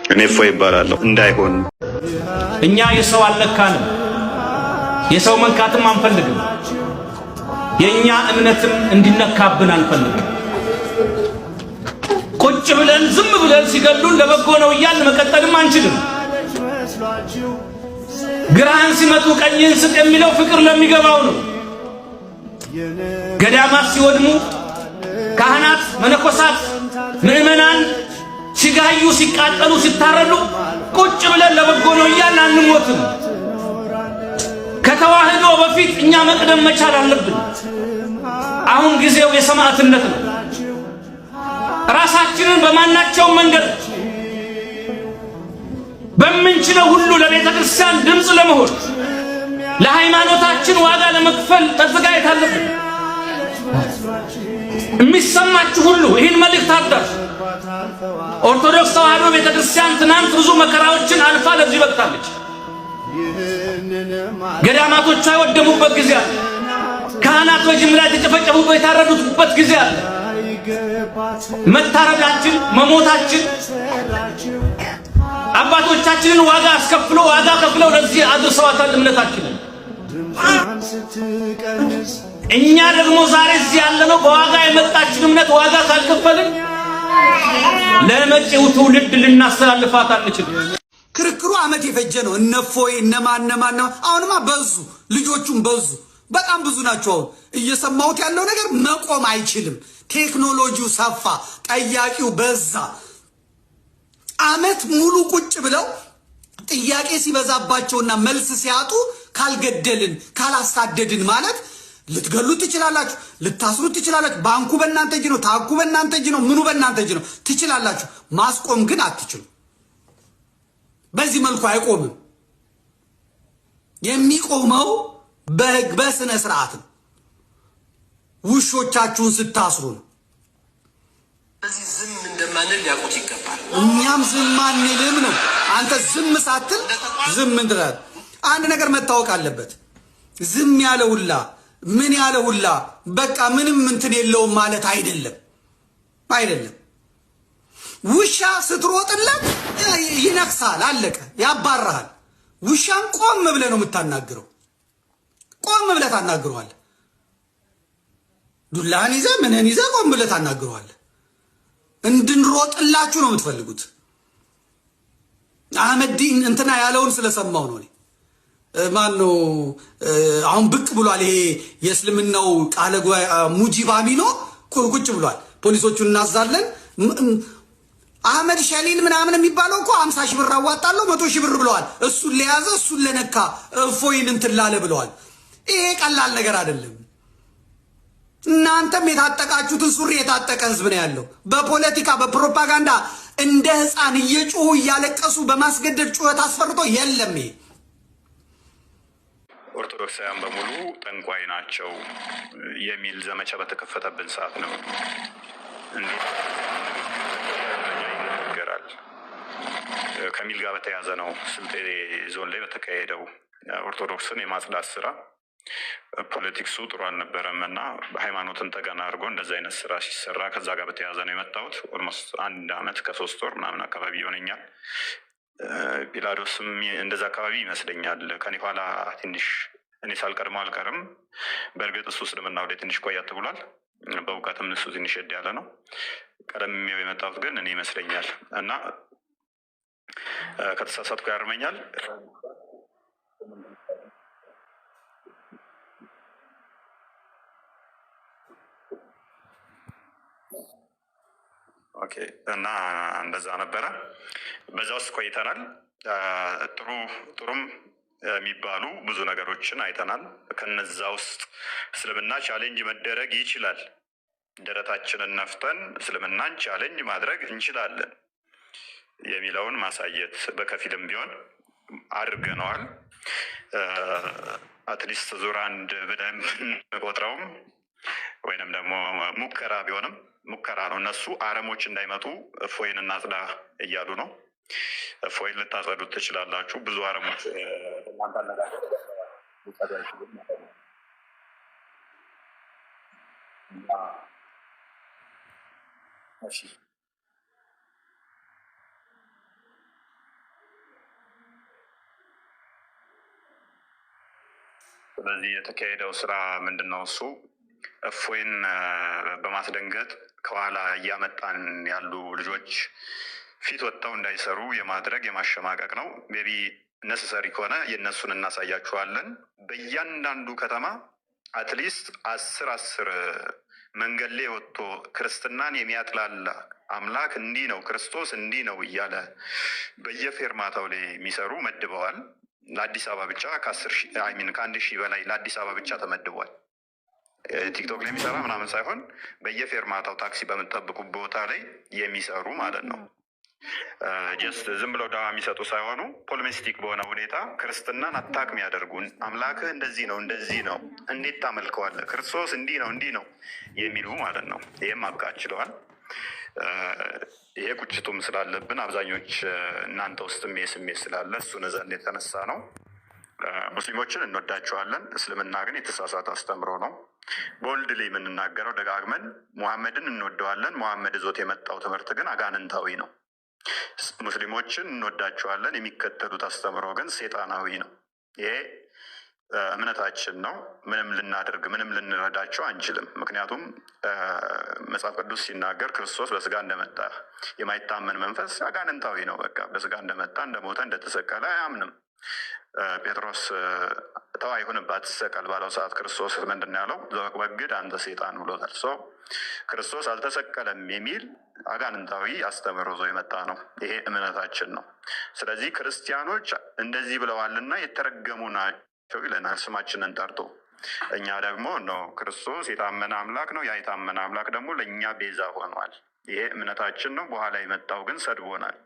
እኔ እፎይ እባላለሁ። እንዳይሆን እኛ የሰው አልነካንም፣ የሰው መንካትም አንፈልግም። የኛ እምነትም እንዲነካብን አንፈልግም። ቁጭ ብለን ዝም ብለን ሲገሉን ለበጎ ነው እያልን መቀጠልም አንችልም። ግራህን ሲመቱ ቀኝህን ስጥ የሚለው ፍቅር ለሚገባው ነው። ገዳማት ሲወድሙ ካህናት፣ መነኮሳት፣ ምእመናን ሲጋዩ ሲቃጠሉ ሲታረዱ ቁጭ ብለን ለበጎ ነው እያልን አንሞትም። ከተዋህዶ በፊት እኛ መቅደም መቻል አለብን። አሁን ጊዜው የሰማዕትነት ነው። ራሳችንን በማናቸው መንገድ በምንችለው ሁሉ ለቤተ ክርስቲያን ድምፅ ለመሆን ለሃይማኖታችን ዋጋ ለመክፈል መዘጋጀት አለብን። የሚሰማችሁ ሁሉ ይህን መልእክት አዳርሱ። ኦርቶዶክስ ተዋህዶ ቤተ ክርስቲያን ትናንት ብዙ መከራዎችን አልፋ ለዚህ በቅታለች። ገዳማቶቿ የወደሙበት ጊዜ አለ። ካህናት በጅምላ የተጨፈጨፉበት የታረዱበት ጊዜ አለ። መታረዳችን መሞታችን አባቶቻችንን ዋጋ አስከፍሎ ዋጋ ከፍለው ለዚህ አድርሰዋታል እምነታችንን። እኛ ደግሞ ዛሬ እዚህ ያለነው በዋጋ የመጣችን እምነት ዋጋ ካልከፈልን ለመጪው ትውልድ ልናስተላልፋት አንችልም። ክርክሩ አመት የፈጀ ነው። እነፎይ እነማን አሁንማ በዙ፣ ልጆቹም በዙ፣ በጣም ብዙ ናቸው። አሁን እየሰማሁት ያለው ነገር መቆም አይችልም። ቴክኖሎጂው ሰፋ፣ ጠያቂው በዛ። አመት ሙሉ ቁጭ ብለው ጥያቄ ሲበዛባቸውና መልስ ሲያጡ ካልገደልን ካላሳደድን ማለት ልትገሉት ትችላላችሁ፣ ልታስሩት ትችላላችሁ። ባንኩ በእናንተ እጅ ነው፣ ታኩ በእናንተ እጅ ነው፣ ምኑ በእናንተ እጅ ነው። ትችላላችሁ፣ ማስቆም ግን አትችሉ። በዚህ መልኩ አይቆምም። የሚቆመው በህግ በስነ ስርዓት ነው። ውሾቻችሁን ስታስሩ ነው። እዚህ ዝም እንደማንል ያውቁት ይገባል። እኛም ዝም አንልም ነው። አንተ ዝም ሳትል ዝም እንድራል። አንድ ነገር መታወቅ አለበት። ዝም ያለ ሁላ ምን ያለ ሁላ በቃ ምንም እንትን የለውም ማለት አይደለም። ውሻ ስትሮጥለት ይነክሳል፣ አለቀ፣ ያባራሃል። ውሻን ቆም ብለህ ነው የምታናግረው። ቆም ብለህ ታናግረዋለህ። ዱላህን ይዘህ ምንህን ይዘህ ቆም ብለህ ታናግረዋለህ። እንድንሮጥላችሁ ነው የምትፈልጉት። አህመዲን እንትና ያለውን ስለሰማው ነው። ማነው አሁን ብቅ ብሏል። ይሄ የእስልምናው ቃለ ጉባኤ ሙጂብ አሚኖ ቁጭ ብሏል። ፖሊሶቹን እናዛለን። አህመድ ሸሊል ምናምን የሚባለው እኮ 50 ሺህ ብር አዋጣለሁ 100 ሺህ ብር ብለዋል። እሱን ለያዘ እሱን ለነካ እፎይን እንትን ላለ ብለዋል። ይሄ ቀላል ነገር አይደለም። እናንተም የታጠቃችሁትን ሱሪ የታጠቀ ህዝብ ነው ያለው። በፖለቲካ በፕሮፓጋንዳ እንደ ህፃን እየጮሁ እያለቀሱ በማስገደድ ጩኸት አስፈርቶ የለም። ይሄ ኦርቶዶክሳውያን በሙሉ ጠንቋይ ናቸው የሚል ዘመቻ በተከፈተብን ሰዓት ነው እንዴት ይነገራል ከሚል ጋር በተያያዘ ነው። ስልጤ ዞን ላይ በተካሄደው ኦርቶዶክስን የማጽዳት ስራ ፖለቲክሱ ጥሩ አልነበረም እና ሃይማኖትን ተገና አድርጎ እንደዚህ አይነት ስራ ሲሰራ ከዛ ጋር በተያያዘ ነው የመጣሁት። ኦልሞስት 1 ዓመት ከ3 ወር ምናምን አካባቢ ይሆነኛል። ፒላዶስም እንደዛ አካባቢ ይመስለኛል። ከኔ ኋላ ትንሽ እኔ ሳልቀድመው አልቀርም። በእርግጥ እሱ እስልምና ወደ ትንሽ ቆያት ብሏል። በእውቀትም እሱ ትንሽ ሄድ ያለ ነው። ቀደምው የመጣሁት ግን እኔ ይመስለኛል እና ከተሳሳትኩ ያርመኛል። ኦኬ እና እንደዛ ነበረ። በዛ ውስጥ ቆይተናል። ጥሩም የሚባሉ ብዙ ነገሮችን አይተናል። ከነዛ ውስጥ እስልምና ቻሌንጅ መደረግ ይችላል። ደረታችንን ነፍተን እስልምናን ቻሌንጅ ማድረግ እንችላለን የሚለውን ማሳየት በከፊልም ቢሆን አድርገነዋል። አትሊስት ዙር 1 ብለን ቆጥረውም ወይንም ደግሞ ሙከራ ቢሆንም ሙከራ ነው። እነሱ አረሞች እንዳይመጡ እፎይን እናጽዳ እያሉ ነው። እፎይን ልታጸዱት ትችላላችሁ። ብዙ አረሞች እናንተ አነጋገር ሊጸዱ አይችሉም ማለት ነው። እሺ ስለዚህ የተካሄደው ስራ ምንድነው? እሱ እፎይን በማስደንገጥ ከኋላ እያመጣን ያሉ ልጆች ፊት ወጥተው እንዳይሰሩ የማድረግ የማሸማቀቅ ነው። ሜቢ ነሰሰሪ ከሆነ የእነሱን እናሳያችኋለን። በእያንዳንዱ ከተማ አትሊስት 10 መንገድ ላይ ወጥቶ ክርስትናን የሚያጥላላ አምላክ እንዲህ ነው፣ ክርስቶስ እንዲህ ነው እያለ በየፌርማታው ላይ የሚሰሩ መድበዋል። ለአዲስ አበባ ብቻ ከ1,000 በላይ ለአዲስ አበባ ብቻ ተመድቧል። ቲክቶክ ላይ የሚሰራ ምናምን ሳይሆን በየፌርማታው ታክሲ በምጠብቁ ቦታ ላይ የሚሰሩ ማለት ነው። ጀስት ዝም ብለው ዳዋ የሚሰጡ ሳይሆኑ ፖለሚስቲክ በሆነ ሁኔታ ክርስትናን አታክ የሚያደርጉን አምላክህ እንደዚህ ነው እንደዚህ ነው እንዴት ታመልከዋለህ፣ ክርስቶስ እንዲህ ነው የሚሉ ማለት ነው። ይህም ማብቃት ችለዋል። ይሄ ቁጭቱም ስላለብን አብዛኞች እናንተ ውስጥም ስሜት ስላለ እሱን ዘንድ የተነሳ ነው። ሙስሊሞችን እንወዳቸዋለን። እስልምና ግን የተሳሳተ አስተምሮ ነው። ቦልድ ላይ የምንናገረው ደጋግመን ሙሐመድን እንወደዋለን። ሙሐመድ ዞት የመጣው ትምህርት ግን አጋንንታዊ ነው። ሙስሊሞችን እንወዳቸዋለን። የሚከተሉት አስተምሮ ግን ሴጣናዊ ነው። ይሄ እምነታችን ነው። ምንም ልናደርግ ምንም ልንረዳቸው አንችልም። ምክንያቱም መጽሐፍ ቅዱስ ሲናገር ክርስቶስ በስጋ እንደመጣ የማይታመን መንፈስ አጋንንታዊ ነው። በቃ በስጋ እንደመጣ እንደሞተ እንደተሰቀለ አያምንም። ጴጥሮስ ተው አይሁንብህ አትሰቀል ባለው ሰዓት ክርስቶስ ምንድን ነው ያለው? ወግድ አንተ ሴጣን ብሎታል። ክርስቶስ አልተሰቀለም የሚል አጋንንታዊ አስተምህሮ ይዞ የመጣ ነው። ይሄ እምነታችን ነው። ስለዚህ ክርስቲያኖች እንደዚህ ብለዋልና የተረገሙ ናቸው ይለናል ስማችንን ጠርቶ። እኛ ደግሞ ነው ክርስቶስ የታመነ አምላክ ነው፣ ያ የታመነ አምላክ ደግሞ ለእኛ ቤዛ ሆኗል። ይሄ እምነታችን ነው። በኋላ የመጣው ግን ሰድቦናል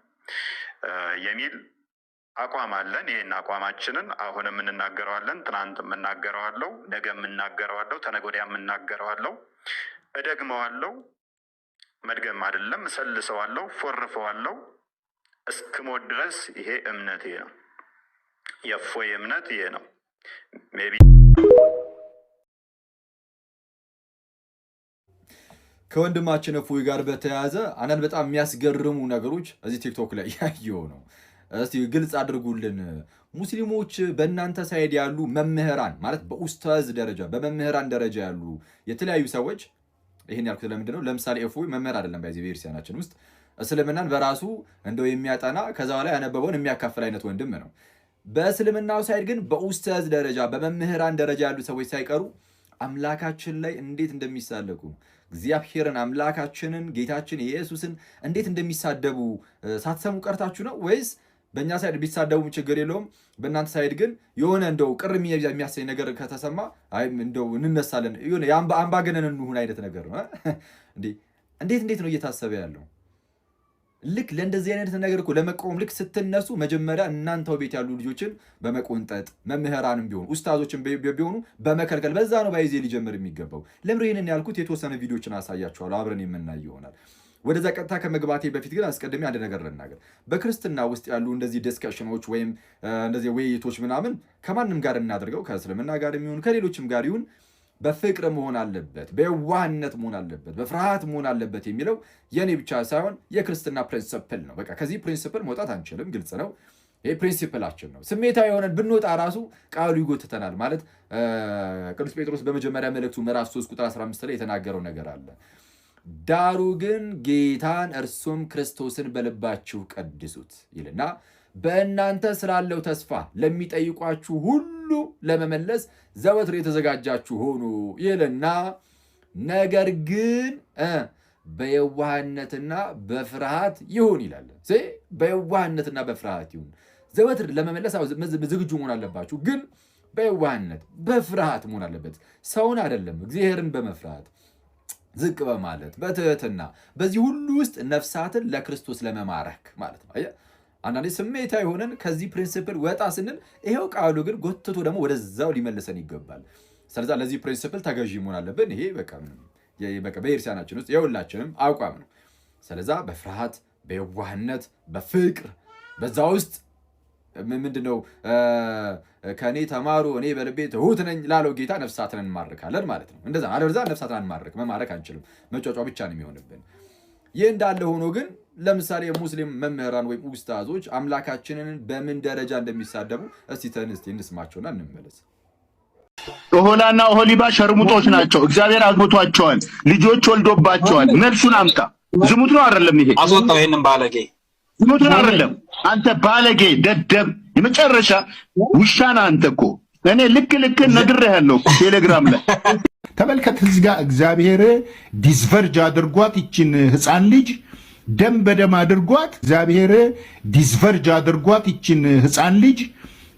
የሚል አቋም አለን። ይህን አቋማችንን አሁንም እንናገረዋለን። ትናንት የምናገረዋለው፣ ነገ የምናገረዋለው፣ ተነገ ወዲያ የምናገረዋለው፣ እደግመዋለው። መድገም አይደለም እሰልሰዋለው፣ ፎርፈዋለው እስክሞት ድረስ። ይሄ እምነቴ ነው። የእፎይ እምነት ይሄ ነው። ሜቢ ከወንድማችን እፎይ ጋር በተያያዘ አንዳንድ በጣም የሚያስገርሙ ነገሮች እዚህ ቲክቶክ ላይ ያየው ነው። እስቲ ግልጽ አድርጉልን። ሙስሊሞች በእናንተ ሳይድ ያሉ መምህራን ማለት በኡስታዝ ደረጃ በመምህራን ደረጃ ያሉ የተለያዩ ሰዎች ይሄን ያልኩት ለምንድን ነው? ለምሳሌ እፎይ መምህር አይደለም። በዚህ ቤተክርስቲያናችን ውስጥ እስልምናን በራሱ እንደው የሚያጠና ከዛ በላይ ያነበበውን የሚያካፍል አይነት ወንድም ነው። በእስልምናው ሳይድ ግን በኡስታዝ ደረጃ በመምህራን ደረጃ ያሉ ሰዎች ሳይቀሩ አምላካችን ላይ እንዴት እንደሚሳለቁ እግዚአብሔርን አምላካችንን ጌታችን ኢየሱስን እንዴት እንደሚሳደቡ ሳትሰሙ ቀርታችሁ ነው ወይስ በእኛ ሳይድ ቢሳደቡም ችግር የለውም፣ በእናንተ ሳይድ ግን የሆነ እንደው ቅር የሚያሰኝ ነገር ከተሰማ አይ እንደው እንነሳለን የሆነ አምባገነን እንሁን አይነት ነገር ነው እንዴ? እንዴት ነው እየታሰበ ያለው? ልክ ለእንደዚህ አይነት ነገር እኮ ለመቃወም ልክ ስትነሱ መጀመሪያ እናንተው ቤት ያሉ ልጆችን በመቆንጠጥ መምህራንም ቢሆኑ ኡስታዞችን ቢሆኑ በመከልከል በዛ ነው ባይዜ ሊጀምር የሚገባው። ለምን ይሄንን ያልኩት የተወሰነ ቪዲዮችን አሳያችኋለሁ፣ አብረን የምናይ ይሆናል። ወደዛ ቀጥታ ከመግባቴ በፊት ግን አስቀድሜ አንድ ነገር ልናገር። በክርስትና ውስጥ ያሉ እንደዚህ ዲስከሽኖች ወይም እንደዚህ ውይይቶች ምናምን ከማንም ጋር እናደርገው ከእስልምና ጋር የሚሆን ከሌሎችም ጋር ይሁን በፍቅር መሆን አለበት፣ በየዋህነት መሆን አለበት፣ በፍርሃት መሆን አለበት የሚለው የኔ ብቻ ሳይሆን የክርስትና ፕሪንሲፕል ነው። በቃ ከዚህ ፕሪንሲፕል መውጣት አንችልም፣ ግልጽ ነው። ይሄ ፕሪንሲፕላችን ነው። ስሜታዊ የሆነን ብንወጣ ራሱ ቃሉ ይጎትተናል። ማለት ቅዱስ ጴጥሮስ በመጀመሪያ መልእክቱ ምዕራፍ 3 ቁጥር 15 ላይ የተናገረው ነገር አለ። ዳሩ ግን ጌታን እርሱም ክርስቶስን በልባችሁ ቀድሱት ይልና በእናንተ ስላለው ተስፋ ለሚጠይቋችሁ ሁሉ ለመመለስ ዘወትር የተዘጋጃችሁ ሆኑ ይልና ነገር ግን በየዋህነትና በፍርሃት ይሁን ይላል። በየዋህነትና በፍርሃት ይሁን፣ ዘወትር ለመመለስ ዝግጁ መሆን አለባችሁ። ግን በየዋህነት በፍርሃት መሆን አለበት። ሰውን አይደለም፣ እግዚአብሔርን በመፍራት ዝቅ በማለት በትህትና፣ በዚህ ሁሉ ውስጥ ነፍሳትን ለክርስቶስ ለመማረክ ማለት ነው። አንዳንዴ ስሜታዊ ሆነን ከዚህ ፕሪንሲፕል ወጣ ስንል ይሄው ቃሉ ግን ጎትቶ ደግሞ ወደዛው ሊመልሰን ይገባል። ስለዛ ለዚህ ፕሪንሲፕል ተገዢ መሆን አለብን። ይሄ በቃ በቤተክርስቲያናችን ውስጥ የሁላችንም አቋም ነው። ስለዛ በፍርሃት በየዋህነት በፍቅር በዛ ውስጥ ምንድነው ከኔ ተማሩ እኔ በልቤ ትሁት ነኝ ላለው ጌታ ነፍሳትን እንማርካለን ማለት ነው። እንደዛ አለበለዛ ነፍሳትን መማረክ አንችልም። መጫጫ ብቻ ነው የሚሆንብን። ይህ እንዳለ ሆኖ ግን ለምሳሌ የሙስሊም መምህራን ወይም ኡስታዞች አምላካችንን በምን ደረጃ እንደሚሳደቡ እስቲ እንስማቸውና እንመለስ። ኦሆላና ኦሆሊባ ሸርሙጦች ናቸው። እግዚአብሔር አግብቷቸዋል፣ ልጆች ወልዶባቸዋል። መልሱን አምጣ። ዝሙት ነው አይደለም? ይሄ አስወጣው። ይሄንን ባለጌ ዝሙት ነው አይደለም? አንተ ባለጌ ደደብ፣ የመጨረሻ ውሻና አንተ እኮ እኔ ልክ ነግሬሃለሁ ቴሌግራም ላይ ተመልከት። እዚህ ጋር እግዚአብሔር ዲስቨርጅ አድርጓት ይችን ህፃን ልጅ ደም በደም አድርጓት። እግዚአብሔር ዲስቨርጅ አድርጓት ይችን ህፃን ልጅ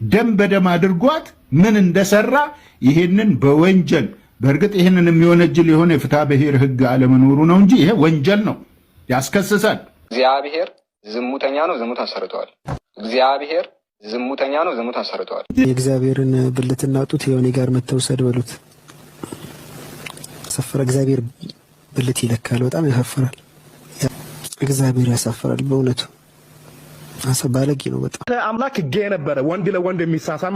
ደም በደም አድርጓት ምን እንደሰራ ይሄንን በወንጀል በእርግጥ ይሄንን የሚወነጅል የሆነ የፍትሐ ብሔር ህግ አለመኖሩ ነው እንጂ ይሄ ወንጀል ነው፣ ያስከስሳል። እግዚአብሔር ዝሙተኛ ነው፣ ዝሙት አሰርተዋል። እግዚአብሔር ዝሙተኛ ነው፣ ዝሙት አሰርተዋል። የእግዚአብሔርን ብልትና ጡት የሆነ ጋር መተውሰድ በሉት ያሳፍራል። እግዚአብሔር ብልት ይለካል። በጣም ያሳፍራል። እግዚአብሔር ያሳፍራል በእውነቱ። ባለጌ ነው በጣም። አምላክ ጌ ነበረ፣ ወንድ ለወንድ የሚሳሳም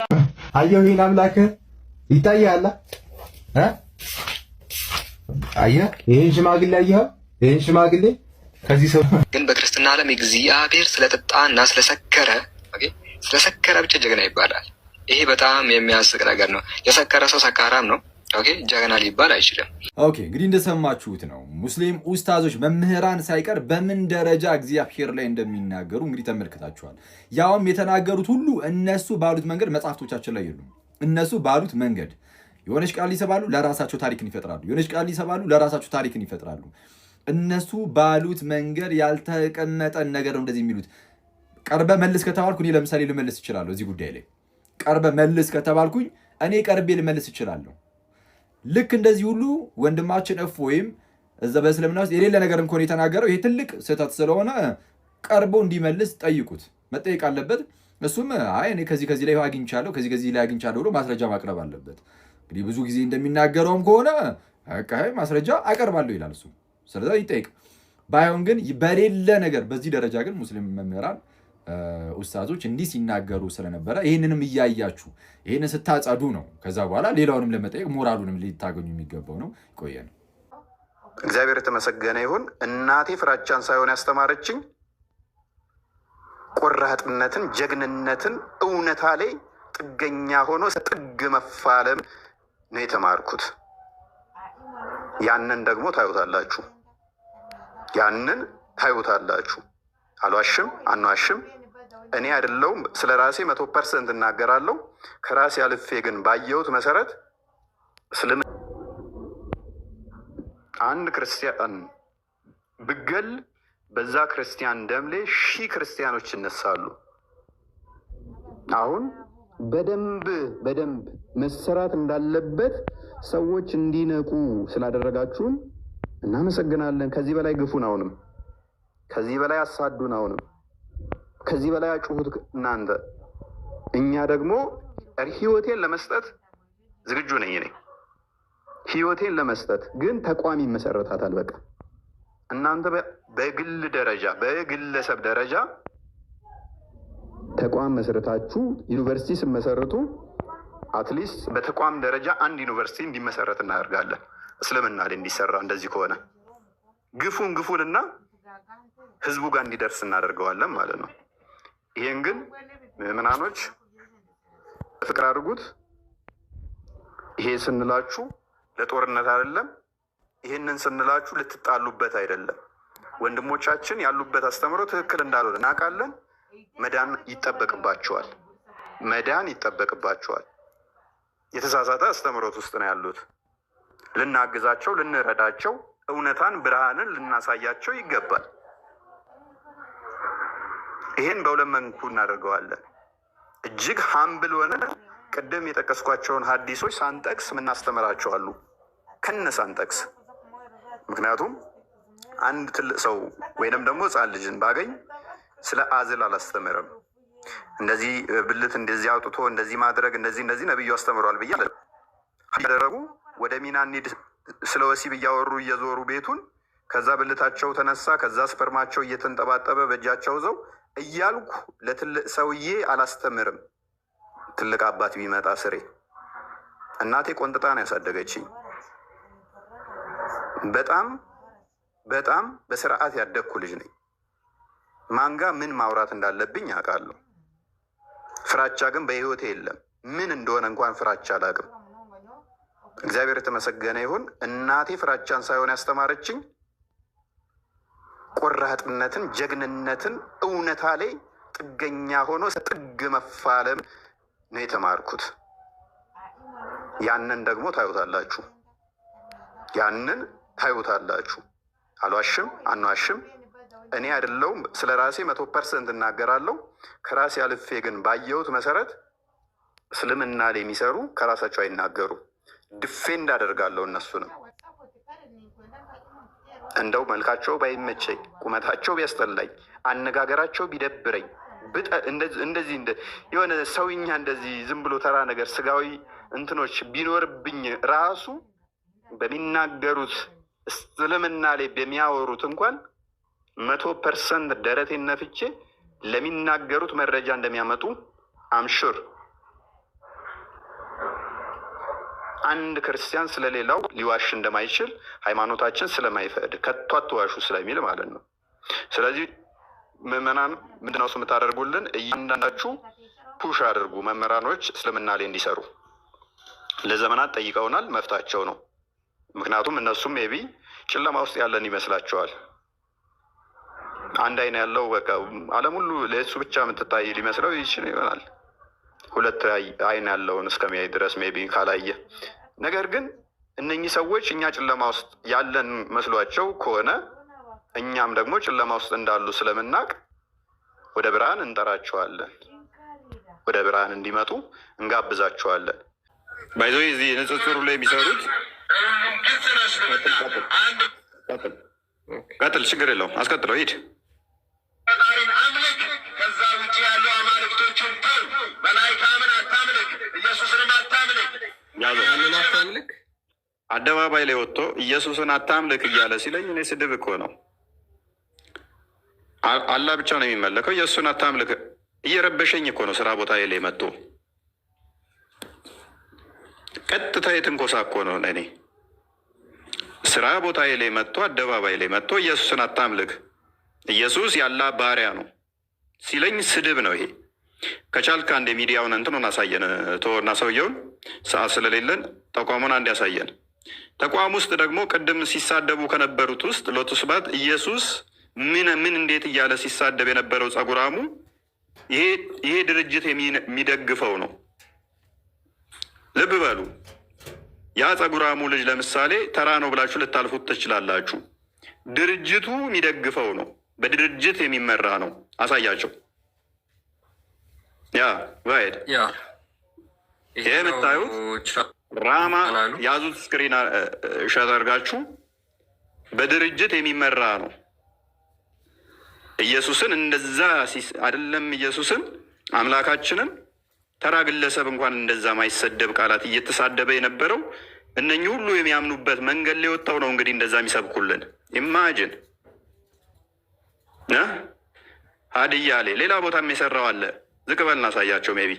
አየሁ። ይሄን አምላክ ይታያል። አየህ፣ ይሄን ሽማግሌ አየህ፣ ይሄን ሽማግሌ ከዚህ ሰው ግን በክርስትና ዓለም እግዚአብሔር ስለጠጣና ስለሰከረ ብቻ ጀግና ይባላል። ይሄ በጣም የሚያስቅ ነገር ነው። የሰከረ ሰው ሰካራም ነው። ጀግና ሊባል አይችልም። ኦኬ እንግዲህ እንደሰማችሁት ነው ሙስሊም ኡስታዞች መምህራን ሳይቀር በምን ደረጃ እግዚአብሔር ላይ እንደሚናገሩ እንግዲህ ተመልክታችኋል። ያውም የተናገሩት ሁሉ እነሱ ባሉት መንገድ መጽሐፍቶቻችን ላይ የሉም። እነሱ ባሉት መንገድ የሆነች ቃል ይሰባሉ፣ ለራሳቸው ታሪክን ይፈጥራሉ። የሆነች ቃል ይሰባሉ፣ ለራሳቸው ታሪክን ይፈጥራሉ። እነሱ ባሉት መንገድ ያልተቀመጠን ነገር ነው እንደዚህ የሚሉት። ቀርበ መልስ ከተባልኩ እኔ ለምሳሌ ልመልስ እችላለሁ። እዚህ ጉዳይ ላይ ቀርበ መልስ ከተባልኩኝ እኔ ቀርቤ ልመልስ እችላለሁ። ልክ እንደዚህ ሁሉ ወንድማችን ወይም እዛ በእስልምና ውስጥ የሌለ ነገር እንኳን የተናገረው ይሄ ትልቅ ስህተት ስለሆነ ቀርቦ እንዲመልስ ጠይቁት፣ መጠየቅ አለበት። እሱም አይ እኔ ከዚህ ላይ አግኝቻለሁ ከዚህ ላይ አግኝቻለሁ ብሎ ማስረጃ ማቅረብ አለበት። እንግዲህ ብዙ ጊዜ እንደሚናገረውም ከሆነ ማስረጃ አቀርባለሁ ይላል እሱ። ስለዚህ ይጠይቅ። ባይሆን ግን በሌለ ነገር በዚህ ደረጃ ግን ሙስሊም መምህራን ኡስታዞች እንዲህ ሲናገሩ ስለነበረ ይህንንም እያያችሁ ይህንን ስታጸዱ ነው ከዛ በኋላ ሌላውንም ለመጠየቅ ሞራሉንም ሊታገኙ የሚገባው ነው። ቆየን። እግዚአብሔር የተመሰገነ ይሁን። እናቴ ፍራቻን ሳይሆን ያስተማረችኝ ቆራጥነትን፣ ጀግንነትን፣ እውነታ ላይ ጥገኛ ሆኖ ጥግ መፋለም ነው የተማርኩት። ያንን ደግሞ ታዩታላችሁ። አልዋሽም፣ አንዋሽም። እኔ አይደለሁም ስለ ራሴ 100% እናገራለሁ። ከራሴ አልፌ ግን ባየሁት መሰረት አንድ ክርስቲያን ብገል በዛ ክርስቲያን ደም ላይ 1000 ክርስቲያኖች ይነሳሉ። አሁን በደንብ መሰራት እንዳለበት ሰዎች እንዲነቁ ስላደረጋችሁን እናመሰግናለን። ከዚህ በላይ ግፉን፣ አሁንም ከዚህ በላይ አሳዱን፣ አሁንም ከዚህ በላይ አጭሁት እናንተ። እኛ ደግሞ ህይወቴን ለመስጠት ዝግጁ ነኝ። እኔ ህይወቴን ለመስጠት ግን ተቋም ይመሰረታታል። በቃ እናንተ በግል ደረጃ በግለሰብ ደረጃ ተቋም መስረታችሁ ዩኒቨርሲቲ ስመሰርቱ አትሊስት በተቋም ደረጃ አንድ ዩኒቨርሲቲ እንዲመሰረት እናደርጋለን። እስልምና ላይ እንዲሰራ እንደዚህ ከሆነ ግፉንና ህዝቡ ጋር እንዲደርስ እናደርገዋለን ማለት ነው። ይሄን ግን ምዕመናኖች ፍቅር አድርጉት። ይሄ ስንላችሁ ለጦርነት አይደለም። ይሄንን ስንላችሁ ልትጣሉበት አይደለም። ወንድሞቻችን ያሉበት አስተምሮ ትክክል እንዳልሆነ እናውቃለን። መዳን ይጠበቅባቸዋል። የተሳሳተ አስተምሮት ውስጥ ነው ያሉት። ልናግዛቸው፣ ልንረዳቸው፣ እውነታን ብርሃንን ልናሳያቸው ይገባል። ይሄን በሁለት መልኩ እናደርገዋለን። እጅግ ሀምብል ሆነ ቅድም የጠቀስኳቸውን ሀዲሶች ሳንጠቅስ ምናስተምራቸው አሉ፣ ሳንጠቅስ። ምክንያቱም አንድ ትልቅ ሰው ወይንም ደግሞ ሕፃን ልጅን ባገኝ ስለ አዝል አላስተምርም። እንደዚህ ብልት እንደዚህ አውጥቶ እንደዚህ ማድረግ እንደዚህ ነብዩ አስተምሯል ብዬ ያደረጉ ወደ ሚና እንሂድ ስለ ወሲብ እያወሩ እየዞሩ ቤቱን ከዛ ብልታቸው ተነሳ፣ ከዛ ስፐርማቸው እየተንጠባጠበ በእጃቸው ዘው እያልኩ ለትልቅ ሰውዬ አላስተምርም። ትልቅ አባት ቢመጣ ስሬ እናቴ ቆንጥጣ ነው ያሳደገችኝ። በጣም በስርዓት ያደግኩ ልጅ ነኝ። ማንጋ ምን ማውራት እንዳለብኝ አውቃለሁ። ፍራቻ ግን በህይወቴ የለም። ምን እንደሆነ እንኳን ፍራቻ አላውቅም። እግዚአብሔር የተመሰገነ ይሁን። እናቴ ፍራቻን ሳይሆን ያስተማረችኝ ቆራጥነትን፣ ጀግንነትን፣ እውነታ ላይ ጥገኛ ሆኖ ጥግ መፋለም ነው የተማርኩት። ያንን ደግሞ ታዩታላችሁ፣ ያንን ታዩታላችሁ። አልዋሽም፣ አንዋሽም። እኔ አይደለሁም ስለ ራሴ 100% እናገራለሁ። ከራሴ አልፌ ግን ባየሁት መሰረት እስልምና ላይ የሚሰሩ ከራሳቸው አይናገሩ። ድፌንድ አደርጋለሁ እነሱንም። እንደው መልካቸው ባይመቸኝ፣ ቁመታቸው ቢያስጠላኝ፣ አነጋገራቸው ቢደብረኝ፣ እንደዚህ የሆነ ሰውኛ እንደዚህ ዝም ብሎ ተራ ነገር ስጋዊ እንትኖች ቢኖርብኝ ራሱ በሚናገሩት እስልምና ላይ በሚያወሩት እንኳን 100% ደረቴን ነፍቼ ለሚናገሩት መረጃ እንደሚያመጡ አምሹር። አንድ ክርስቲያን ስለሌላው ሊዋሽ እንደማይችል ሃይማኖታችን ስለማይፈቅድ ከቶ አትዋሹ ስለሚል ማለት ነው። ስለዚህ ምዕመናን ምንድነው እሱ የምታደርጉልን? እያንዳንዳችሁ ፑሽ አድርጉ መምህራኖች እስልምና ላይ እንዲሰሩ። ለዘመናት ጠይቀውናል፣ መፍታቸው ነው። ምክንያቱም እነሱም ሜቢ ጨለማ ውስጥ ያለን ይመስላቸዋል። አንድ አይን ያለው በቃ ዓለም ሁሉ ለእሱ ብቻ የምትታይ ሊመስለው ይችል ይሆናል። ሁለት አይን ያለውን እስከሚያይ ድረስ ሜቢ ካላየ። ነገር ግን እነኚህ ሰዎች እኛ ጨለማ ውስጥ ያለን መስሏቸው ከሆነ እኛም ደግሞ ጨለማ ውስጥ እንዳሉ ስለምናቅ ወደ ብርሃን እንጠራቸዋለን፣ ወደ ብርሃን እንዲመጡ እንጋብዛቸዋለን። ባይዞ እዚህ ንጽጽሩ ላይ የሚሰሩት ቀጥል፣ ችግር የለውም፣ አስቀጥለው ሂድ። ከዛ ውጭ ያሉ አማልክቶችን ተው፣ መላኢካምን አታምልክ፣ ኢየሱስንም አታምልክ። አደባባይ ላይ ወጥቶ ኢየሱስን አታምልክ እያለ ሲለኝ እኔ ስድብ እኮ ነው። አላህ ብቻ ነው የሚመለከው። ኢየሱስን አታምልክ እየረበሸኝ እኮ ነው። ስራ ቦታ ላይ መጥቶ ቀጥታ የትንኮሳ እኮ ነው። እኔ ስራ ቦታ ላይ መጥቶ አደባባይ ላይ መጥቶ ኢየሱስን አታምልክ፣ ኢየሱስ የአላህ ባሪያ ነው ሲለኝ ስድብ ነው ይሄ። ከቻልክ አንድ የሚዲያውን እንትኑን አሳየን ተወና ሰውየውን፣ ሰዓት ስለሌለን ተቋሙን አንድ ያሳየን። ተቋም ውስጥ ደግሞ ቅድም ሲሳደቡ ከነበሩት ውስጥ ሎቱስባት ኢየሱስ ምን እንዴት እያለ ሲሳደብ የነበረው ጸጉራሙ ይሄ ድርጅት የሚደግፈው ነው። ልብ በሉ። ያ ጸጉራሙ ልጅ ለምሳሌ ተራ ነው ብላችሁ ልታልፉት ትችላላችሁ። ድርጅቱ የሚደግፈው ነው፣ በድርጅት የሚመራ ነው። አሳያቸው። ያ ባይድ ይሄ የምታዩት ራማ ያዙት፣ ስክሪን ሸዘርጋችሁ በድርጅት የሚመራ ነው። ኢየሱስን እንደዛ አይደለም። ኢየሱስን አምላካችንን ተራ ግለሰብ እንኳን እንደዛ ማይሰደብ ቃላት እየተሳደበ የነበረው እነኚህ ሁሉ የሚያምኑበት መንገድ ላይ ወጣው ነው እንግዲህ እንደዛ የሚሰብኩልን። ኢማጂን ሀዲያ ላይ ሌላ ቦታ የሚሰራው አለ። ዝቅ በል እናሳያቸው። ሜቢ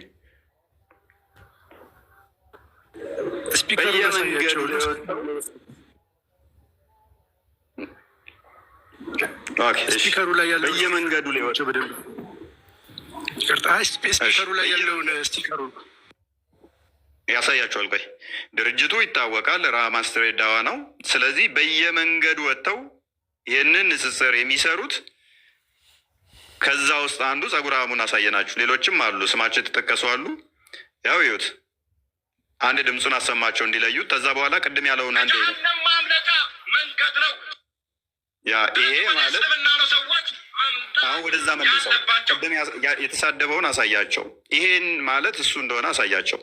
ስፒከሩ ላይ ያለው በየመንገዱ ላይ ወጣ። ስፒከሩ ላይ ያለውን ስቲከሩ ያሳያቸዋል። ቆይ ድርጅቱ ይታወቃል፣ ራማ ስትሬት ዳዋ ነው። ስለዚህ በየመንገዱ ወጥተው ይህንን ንጽጽር የሚሰሩት ከዛ ውስጥ አንዱ ጸጉራሙን አሳየናችሁ። ሌሎችም አሉ፣ ስማቸው የተጠቀሱ አሉ። ያው ይሁት አንድ ድምፁን አሰማቸው እንዲለዩት። ከዛ በኋላ ቅድም ያለውን አንድ ማምለጫ መንገድ ነው። ያ ይሄ ማለት አሁን ወደዛ መልሰው ቅድም የተሳደበውን አሳያቸው። ይሄን ማለት እሱ እንደሆነ አሳያቸው።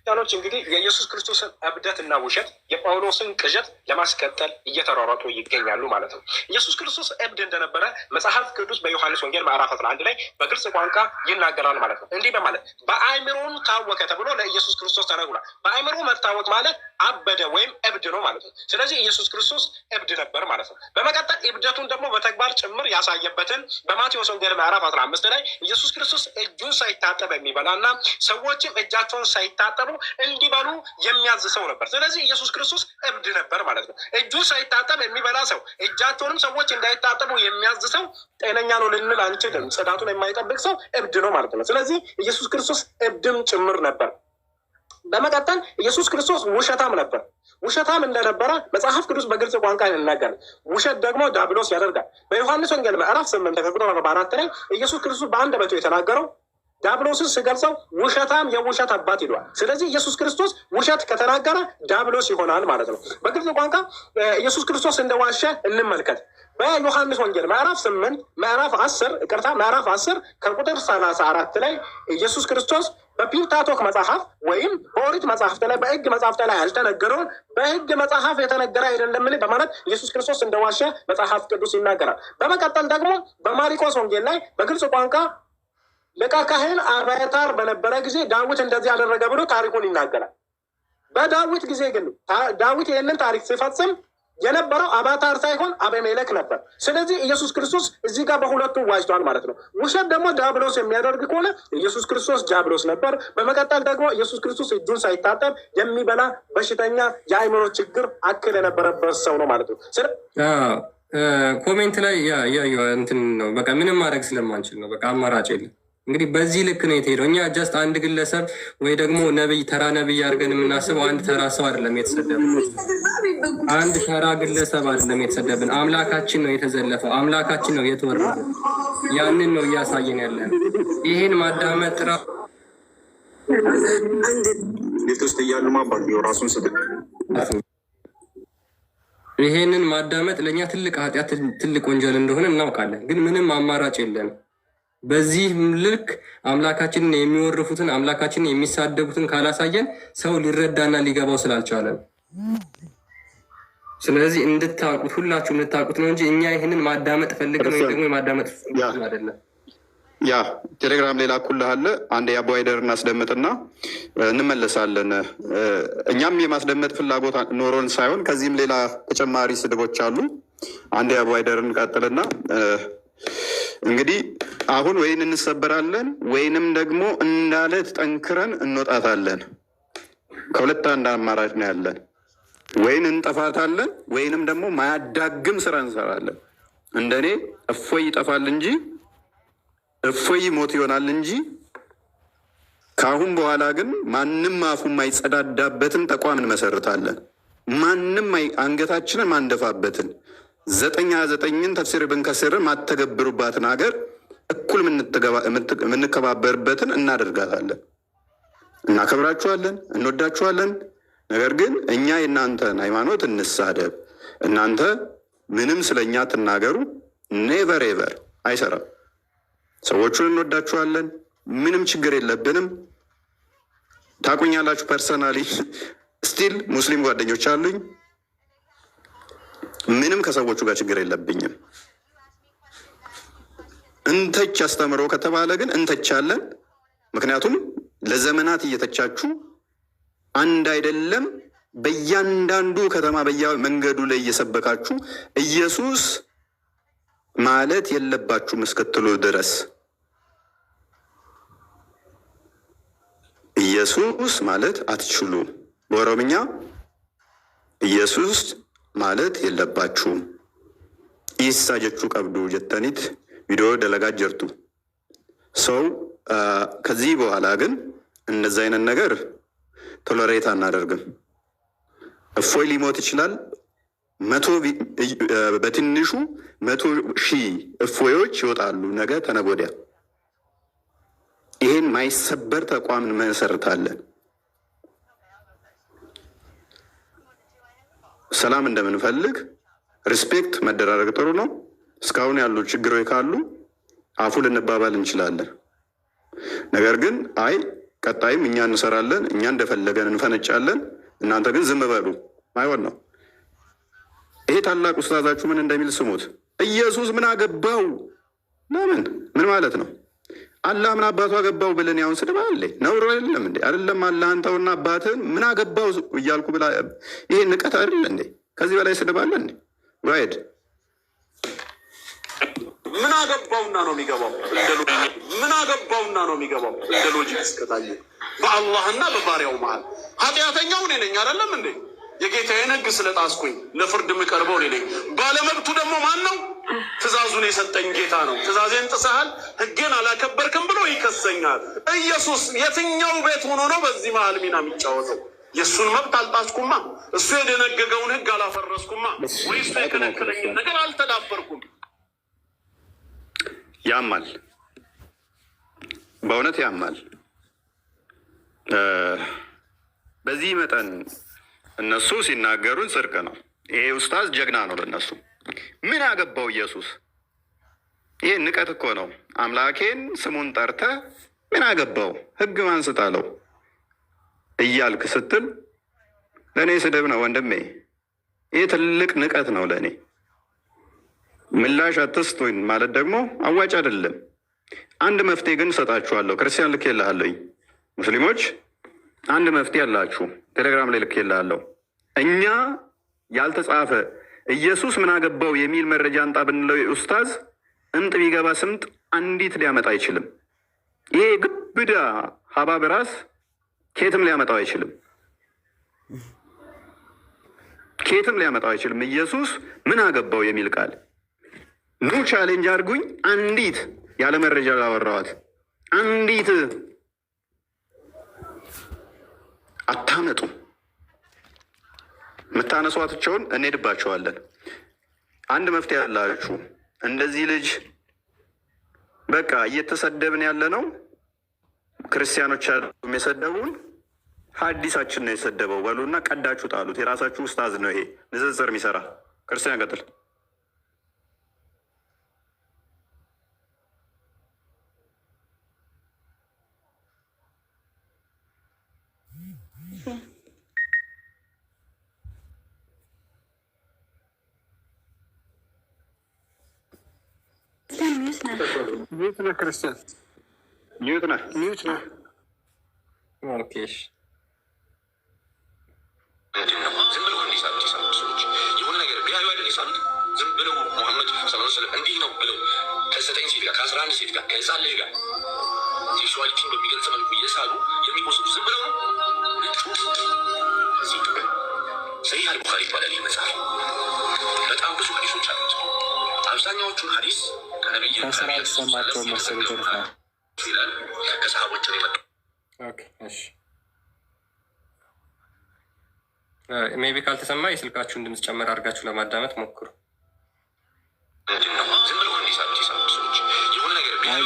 ክርስቲያኖች እንግዲህ የኢየሱስ ክርስቶስን እብደትና ውሸት የጳውሎስን ቅዠት ለማስቀጠል እየተሯሯጡ ይገኛሉ ማለት ነው። ኢየሱስ ክርስቶስ እብድ እንደነበረ መጽሐፍ ቅዱስ በዮሐንስ ወንጌል ምዕራፍ 11 ላይ በግልጽ ቋንቋ ይናገራል ማለት ነው። እንዲህ በማለት በአእምሮም ታወከ ተብሎ ለኢየሱስ ክርስቶስ ተነግሯል። በአእምሮ መታወቅ ማለት አበደ ወይም እብድ ነው ማለት ነው። ስለዚህ ኢየሱስ ክርስቶስ እብድ ነበር ማለት ነው። በመቀጠል እብደቱን ደግሞ በተግባር ጭምር ያሳየበትን በማቴዎስ ወንጌል ምዕራፍ 15 ላይ ኢየሱስ ክርስቶስ እጁን ሳይታጠብ የሚበላና ሰዎችም እጃቸውን ሳይታጠቡ እንዲበሉ የሚያዝ ሰው ነበር። ስለዚህ ኢየሱስ ክርስቶስ እብድ ነበር ማለት ነው። እጁን ሳይታጠብ የሚበላ ሰው፣ እጃቸውንም ሰዎች እንዳይታጠቡ የሚያዝ ሰው ጤነኛ ነው ልንል አንችልም። ጽዳቱን የማይጠብቅ ሰው እብድ ነው ማለት ነው። ስለዚህ ኢየሱስ ክርስቶስ እብድም ጭምር ነበር። በመቀጠል ኢየሱስ ክርስቶስ ውሸታም ነበር። ውሸታም እንደነበረ መጽሐፍ ቅዱስ በግልጽ ቋንቋ ይናገራል። ውሸት ደግሞ ዲያብሎስ ያደርጋል። በዮሐንስ ወንጌል ምዕራፍ 8 ከቁጥር 44 ላይ ኢየሱስ ክርስቶስ በአንደበቱ የተናገረው ዲያብሎስን ስገልጸው ውሸታም የውሸት አባት ይለዋል። ስለዚህ ኢየሱስ ክርስቶስ ውሸት ከተናገረ ዲያብሎስ ይሆናል ማለት ነው። በግልጽ ቋንቋ ኢየሱስ ክርስቶስ እንደዋሸ እንመልከት። በዮሐንስ ወንጌል ምዕራፍ 8 ምዕራፍ 10 ከቁጥር 34 ላይ ኢየሱስ ክርስቶስ በፒንታቶክ መጽሐፍ ወይም በኦሪት መጽሐፍት ላይ በሕግ መጽሐፍት ላይ ያልተነገረውን በሕግ መጽሐፍ የተነገረ አይደለምን በማለት ኢየሱስ ክርስቶስ እንደዋሸ መጽሐፍ ቅዱስ ይናገራል። በመቀጠል ደግሞ በማርቆስ ወንጌል ላይ በግልጽ ቋንቋ ሊቀ ካህን አብያታር በነበረ ጊዜ ዳዊት እንደዚህ ያደረገ ብሎ ታሪኩን ይናገራል። በዳዊት ጊዜ ግን ዳዊት ይህንን ታሪክ ሲፈጽም የነበረው አብያታር ሳይሆን አቤሜሌክ ነበር። ስለዚህ ኢየሱስ ክርስቶስ እዚህ ጋር በሁለቱም ዋጅቷል ማለት ነው። ውሸት ደግሞ ዲያብሎስ የሚያደርግ ከሆነ ኢየሱስ ክርስቶስ ዲያብሎስ ነበር። በመቀጠል ደግሞ ኢየሱስ ክርስቶስ እጁን ሳይታጠብ የሚበላ በሽተኛ፣ የአእምሮ ችግር አክል የነበረበት ሰው ነው ማለት ነው። ኮሜንት ላይ እንትን ነው በቃ ምንም ማድረግ ስለማንችል ነው። በቃ አማራጭ የለም። እንግዲህ በዚህ ልክ ነው የተሄደው። እኛ ጀስት አንድ ግለሰብ ወይ ደግሞ ተራ ነብይ አድርገን የምናስበው አንድ ተራ ሰው አይደለም የተሰደብን፣ አንድ ተራ ግለሰብ አይደለም የተሰደብን። አምላካችን ነው የተዘለፈው፣ አምላካችን ነው የተወረደው። ያንን ነው እያሳየን ያለን። ይህን ማዳመጥ ቤት ውስጥ እያሉ ማባት ራሱን ስድብ ይሄንን ማዳመጥ ለእኛ ትልቅ ኃጢአት፣ ትልቅ ወንጀል እንደሆነ እናውቃለን። ግን ምንም አማራጭ የለንም። በዚህ ልክ አምላካችንን የሚወርፉትን አምላካችንን የሚሳደቡትን ካላሳየን ሰው ሊረዳና ሊገባው ስላልቻለ ነው። ስለዚህ እንድታውቁት ሁላችሁ እንድታውቁት ነው እንጂ እኛ ይህንን ማዳመጥ ፈልገን ወይ ደግሞ የማዳመጥ አይደለም። ያ ቴሌግራም ሌላ ኩልህ አለ። አንድ የአቡ ሃይደር እናስደምጥና እንመለሳለን። እኛም የማስደመጥ ፍላጎት ኖሮን ሳይሆን ከዚህም ሌላ ተጨማሪ ስድቦች አሉ። አንድ የአቡ ሃይደር እንቀጥልና እንግዲህ አሁን ወይን እንሰበራለን ወይንም ደግሞ እንዳለት ጠንክረን እንወጣታለን። ከሁለት አንድ አማራጭ ነው ያለን። ወይን እንጠፋታለን ወይንም ደግሞ ማያዳግም ስራ እንሰራለን። እንደኔ እፎይ ይጠፋል እንጂ እፎይ ሞት ይሆናል እንጂ ከአሁን በኋላ ግን ማንም አፉ የማይጸዳዳበትን ተቋም እንመሰርታለን። ማንም አንገታችንን ማንደፋበትን 929ን ተፍሲር ብንከስር ማተገብሩባትን ሀገር እኩል የምንከባበርበትን እናደርጋታለን። እናከብራችኋለን፣ እንወዳችኋለን። ነገር ግን እኛ የእናንተን ሃይማኖት እንሳደብ፣ እናንተ ምንም ስለኛ ትናገሩ፣ ኔቨር ኤቨር አይሰራም። ሰዎቹን እንወዳችኋለን፣ ምንም ችግር የለብንም። ታቁኛላችሁ። ፐርሰናሊ ስቲል ሙስሊም ጓደኞች አሉኝ። ምንም ከሰዎቹ ጋር ችግር የለብኝም። እንተች አስተምሮ ከተባለ ግን እንተቻለን። ምክንያቱም ለዘመናት እየተቻችሁ አንድ አይደለም በእያንዳንዱ ከተማ በየመንገዱ ላይ እየሰበካችሁ ኢየሱስ ማለት የለባችሁም እስክትሉ ድረስ ኢየሱስ ማለት አትችሉም። በኦሮምኛ ኢየሱስ ማለት የለባችሁም። ኢሳ ጀቹ ቀብዱ ጀተኒት ቪዲዮ ደለጋት ጀርቱ ሰው ከዚህ በኋላ ግን እንደዚ አይነት ነገር ቶለሬት አናደርግም። እፎይ ሊሞት ይችላል። በትንሹ 100,000 እፎዮች ይወጣሉ ነገ ተነገ ወዲያ። ይሄን ማይሰበር ተቋም እንመሰርታለን። ሰላም እንደምንፈልግ ሪስፔክት መደራረግ ጥሩ ነው። እስካሁን ያሉ ችግሮች ካሉ አፉ ልንባባል እንችላለን። ነገር ግን አይ ቀጣይም እኛ እንሰራለን፣ እኛ እንደፈለገን እንፈነጫለን፣ እናንተ ግን ዝም በሉ አይሆን ነው። ይሄ ታላቅ ኡስታዛችሁ ምን እንደሚል ስሙት። ኢየሱስ ምን አገባው? ለምን ምን ማለት ነው? አላህ ምን አባቱ አገባው ብለን ያሁን ስድብ አለ ነውር አይደለም እንዴ? አይደለም አላህ አንተውና አባትህን ምን አገባው እያልኩ ብላ ይሄ ንቀት አይደል እንዴ? ከዚህ በላይ ስድብ አለ እንዴ? ራይድ ምን አገባውና ነው የሚገባው? ምን አገባውና ነው የሚገባው? እንደ ሎጂክ እስከታየ በአላህና በባሪያው መሀል ኃጢአተኛው እኔ ነኝ አይደለም እንዴ? የጌታዬን ሕግ ስለጣስኩኝ ለፍርድ የምቀርበው እኔ ነኝ። ባለመብቱ ደግሞ ማን ነው? ትእዛዙን የሰጠኝ ጌታ ነው። ትእዛዜን ጥሰሃል፣ ሕጌን አላከበርክም ብሎ ይከሰኛል። ኢየሱስ የትኛው ቤት ሆኖ ነው በዚህ መሀል ሚና የሚጫወተው? የእሱን መብት አልጣስኩማ፣ እሱ የደነገገውን ሕግ አላፈረስኩማ፣ ወይስ የከለከለኝን ነገር አልተዳፈርኩም? ያማል፣ በእውነት ያማል። በዚህ መጠን እነሱ ሲናገሩን ጽድቅ ነው። ይሄ ኡስታዝ ጀግና ነው ለነሱ። ምን አገባው ኢየሱስ? ይሄ ንቀት እኮ ነው። አምላኬን ስሙን ጠርተ ምን አገባው ሕግ ማን ስጣለው እያልክ ስትል ለእኔ ስድብ ነው ወንድሜ። ይህ ትልቅ ንቀት ነው ለእኔ። ምላሽ አትስጡኝ ማለት ደግሞ አዋጭ አይደለም። አንድ መፍትሄ ግን እሰጣችኋለሁ። ክርስቲያን ልኬልሃለሁኝ። ሙስሊሞች አንድ መፍትሄ አላችሁ። ቴሌግራም ላይ ልኬልሃለሁ። እኛ ያልተጻፈ ኢየሱስ ምን አገባው የሚል መረጃ አንጣ ብንለው ኡስታዝ እምጥ ቢገባ ስምጥ አንዲት ሊያመጣ አይችልም። ይሄ ግብዳ ሀባብ ራስ ኬትም ሊያመጣው አይችልም። ኬትም ሊያመጣው አይችልም። ኢየሱስ ምን አገባው የሚል ቃል ኑ ቻሌንጅ አድርጉኝ። አንዲት ያለ መረጃ ላወራዋት አንዲት አታመጡ። የምታነሷቸውን እንሄድባቸዋለን። አንድ መፍትሄ ያላችሁ እንደዚህ ልጅ በቃ እየተሰደብን ያለ ነው። ክርስቲያኖች የሰደቡን ሀዲሳችን ነው የሰደበው በሉና ቀዳችሁ ጣሉት። የራሳችሁ ኡስታዝ ነው ይሄ ንጽጽር የሚሰራ ክርስቲያን። ቀጥል። ሚዩት ነህ ክርስቲያን፣ ሚዩት ነህ፣ ሚዩት ነህ። ኦኬ እሺ። ዝም ብለው እንዲሳሉት የሳሉት ሰዎች የሆነ ነገር ቢያዩ አይደል የሳሉት። ዝም ብለው ሙሐመድ ሰለላሁ ዐለይሂ ወሰለም እንዲህ ነው ብለው ከ9 ሴት ጋር ከ11 ሴት ጋር ከህፃን ልጅ ጋር ሴክሹዋሊቲን በሚገልጽ መልኩ እየሳሉ የሚወስዱ ዝም ብለው ነው። ሰሂህ አልቡኻሪ ይባላል ይህ መጽሐፍ። በጣም ብዙ ሀዲሶች አሉት። አብዛኛዎቹን ሀዲስ ከነቢይ ሰማቸው መሰሉ ይላል ከሰሃቦች ነው የመጡ። ሜቢ ካልተሰማ የስልካችሁን ድምፅ ጨመር አድርጋችሁ ለማዳመጥ ሞክሩ። ዝም ብለው እንዲሳሉት የሳሉት ሰዎች የሆነ ነገር ቢያዩ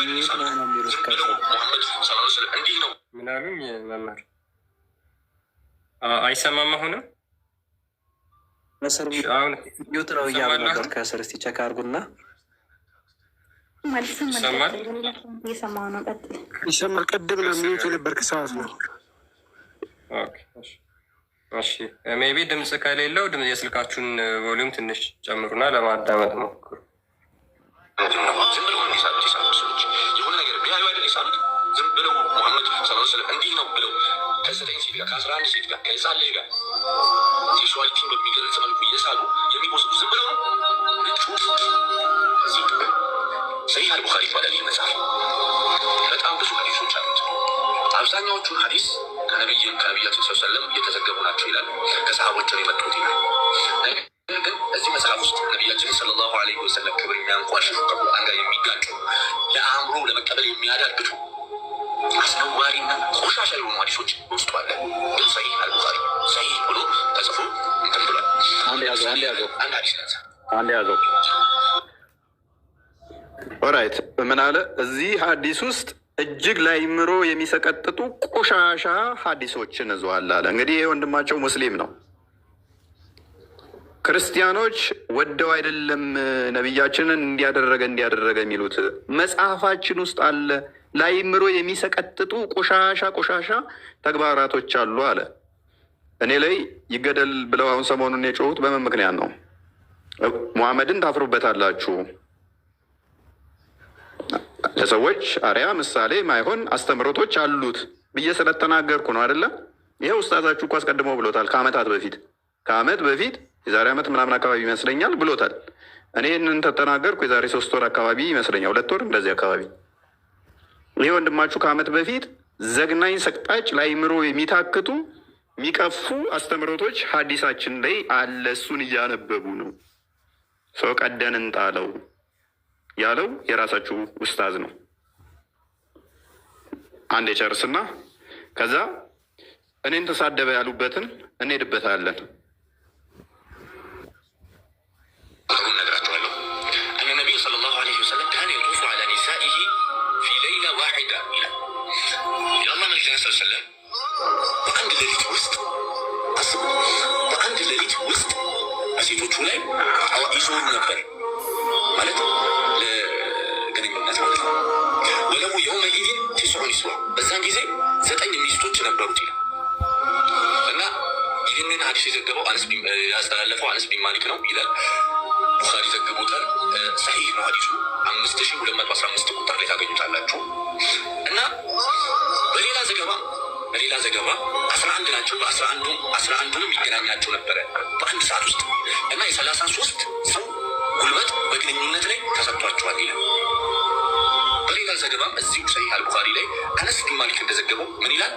ዝም ብለው ሙሐመድ ሰለላሁ ዐለይሂ ወሰለም እንዲህ ነው ምን አሉኝ መምህር? አይሰማም አሁንም መስር ሚዩት ነው እያሉ ነበር። ከስር እስቲ ቸክ አድርጉና ይሰማል። ቅድም ነው ሚዩት የነበርክ ሰዓት ነው። እሺ ሜቢ ድምፅ ከሌለው የስልካችሁን ቮሊዩም ትንሽ ጨምሩና ለማዳመጥ ሞክሩ። ዝም ብለው እንዲሳሉት የሳሉት ሰዎች የሆነ ነገር ቢያዩ አይደል የሳሉት። ዝም ብለው ሙሐመድ ሰለላሁ ዐለይሂ ወሰለም እንዲህ ነው ብለው ከ9 ሴት ጋር ከ11 ሴት ጋር ከህፃን ልጅ ጋር ሴክሹዋሊቲን በሚገልጽ መልኩ እየሳሉ የሚወስዱ ዝም ብለው ነው። ሰሂህ አልቡኻሪ ይባላል ይህ መጽሐፍ። በጣም ብዙ ሀዲሶች አሉት። አብዛኛዎቹን ሀዲስ ከነቢያችን ሰለላሁ ዐለይሂ ወሰለም የተዘገቡ ናቸው ይላል። ከሰሃቦች ነው የመጡት ይላል። ነገር ግን እዚህ መጽሐፍ ውስጥ ነቢያችን ሰለላሁ ዐለይሂ ወሰለም ክብር የሚያንቋሽሹ ከቁርአን ጋር የሚጋጩ ለአእምሮ ለመቀበል የሚያዳግቱ አስነዋሪና ቆሻሻ የሆኑ ሀዲሶች ውስጡ አለ። ግን ሰሂህ አልቡኻሪ ሰሂህ ብሎ ተጽፎ እንትን ብሏል። አንድ ሀዲስ ነዛ አንድ ያዘው። ኦራይት ምን አለ እዚህ ሀዲስ ውስጥ እጅግ ለአእምሮ የሚሰቀጥጡ ቆሻሻ ሀዲሶችን እዘዋል አለ። እንግዲህ ይህ ወንድማቸው ሙስሊም ነው። ክርስቲያኖች ወደው አይደለም ነቢያችንን እንዲያደረገ የሚሉት መጽሐፋችን ውስጥ አለ። ለአእምሮ የሚሰቀጥጡ ቆሻሻ ተግባራቶች አሉ አለ። እኔ ላይ ይገደል ብለው አሁን ሰሞኑን የጮሁት በምን ምክንያት ነው? ሙሐመድን ታፍሩበታላችሁ፣ ለሰዎች አርያ ምሳሌ ማይሆን አስተምሮቶች አሉት ብዬ ስለተናገርኩ ነው አይደለም። ይሄ ኡስታዛችሁ እኮ አስቀድሞ ብሎታል። ከአመት በፊት የዛሬ ዓመት ምናምን አካባቢ ይመስለኛል ብሎታል። እኔ ይህንን ተተናገርኩ የዛሬ 3 ወር አካባቢ ይመስለኛል፣ 2 ወር እንደዚህ አካባቢ። ይሄ ወንድማችሁ ከአመት በፊት ዘግናኝ ሰቅጣጭ ለአእምሮ የሚታክቱ የሚቀፉ አስተምሮቶች ሀዲሳችን ላይ አለ። እሱን እያነበቡ ነው። ሰው ቀደን እንጣለው ያለው የራሳችሁ ኡስታዝ ነው። አንድ የጨርስና ከዛ እኔን ተሳደበ ያሉበትን እንሄድበታለን። አሁን ነግራችኋለሁ። እነ ነቢዩ ሰለላሁ ዐለይሂ ወሰለም ካነ የጡፉ ዐላ ኒሳኢሂ ፊ ለይላ ዋሒዳ ይላል። የአላህ መልእክተኛ ሰለላሁ ዐለይሂ ወሰለም በአንድ ሌሊት ውስጥ አስቡ፣ በአንድ ሌሊት ውስጥ ሴቶቹ ላይ ይዞሩ ነበር ማለት ለግንኙነት ማለት ነው። ወለሁ የውመኢዚን ቲስዑ ኒስዋ በዛን ጊዜ 9 ሚስቶች ነበሩት ይላል እና ይህንን ሀዲስ የዘገበው ያስተላለፈው አነስ ቢን ማሊክ ነው ይላል። ቡኻሪ ዘግቦታል። ሰሒህ ነው ሀዲሱ 5215 ቁጥር ላይ ታገኙታላችሁ። እና በሌላ ዘገባ 11 ናቸው። በ11ዱም ይገናኛቸው ነበረ በአንድ ሰዓት ውስጥ እና የ33 ሰው ጉልበት በግንኙነት ላይ ተሰጥቷቸዋል ይላል። በሌላ ዘገባም እዚሁ ሰሒህ አልቡኻሪ ላይ አነስ ቢን ማሊክ እንደዘገበው ምን ይላል?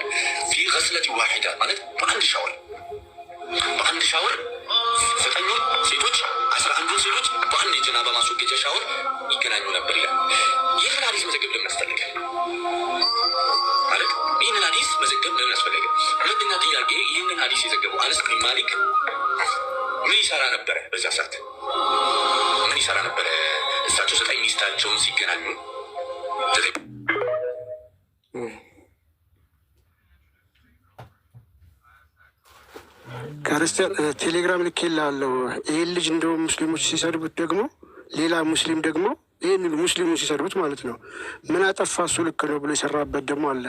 ፊ ገስለት ዋሒዳ ማለት በአንድ ሻወር 9 ሴቶች 11 ሴቶች በአንድ የጀናባ ማስወገጃ ሻወር ይገናኙ ነበር ይላል። ይህንን ሀዲስ መዘገብ ለምን አስፈለገ? ማለት ይህንን ሀዲስ መዘገብ ለምን አስፈለገ? ሁለተኛ ጥያቄ፣ ይህንን ሀዲስ የዘገበው አነስ ቢን ማሊክ ምን ይሰራ ነበረ? በዚያ ሰዓት ምን ይሰራ ነበረ? እሳቸው 9 ሚስታቸውን ሲገናኙ ክርስቲያን ቴሌግራም ልኬልሃለሁ። ይህን ልጅ እንደውም ሙስሊሞች ሲሰድቡት ደግሞ ሌላ ሙስሊም ደግሞ ይህን ሙስሊሞች ሲሰድቡት ማለት ነው ምን አጠፋ እሱ ልክ ነው ብሎ የሰራበት ደግሞ አለ።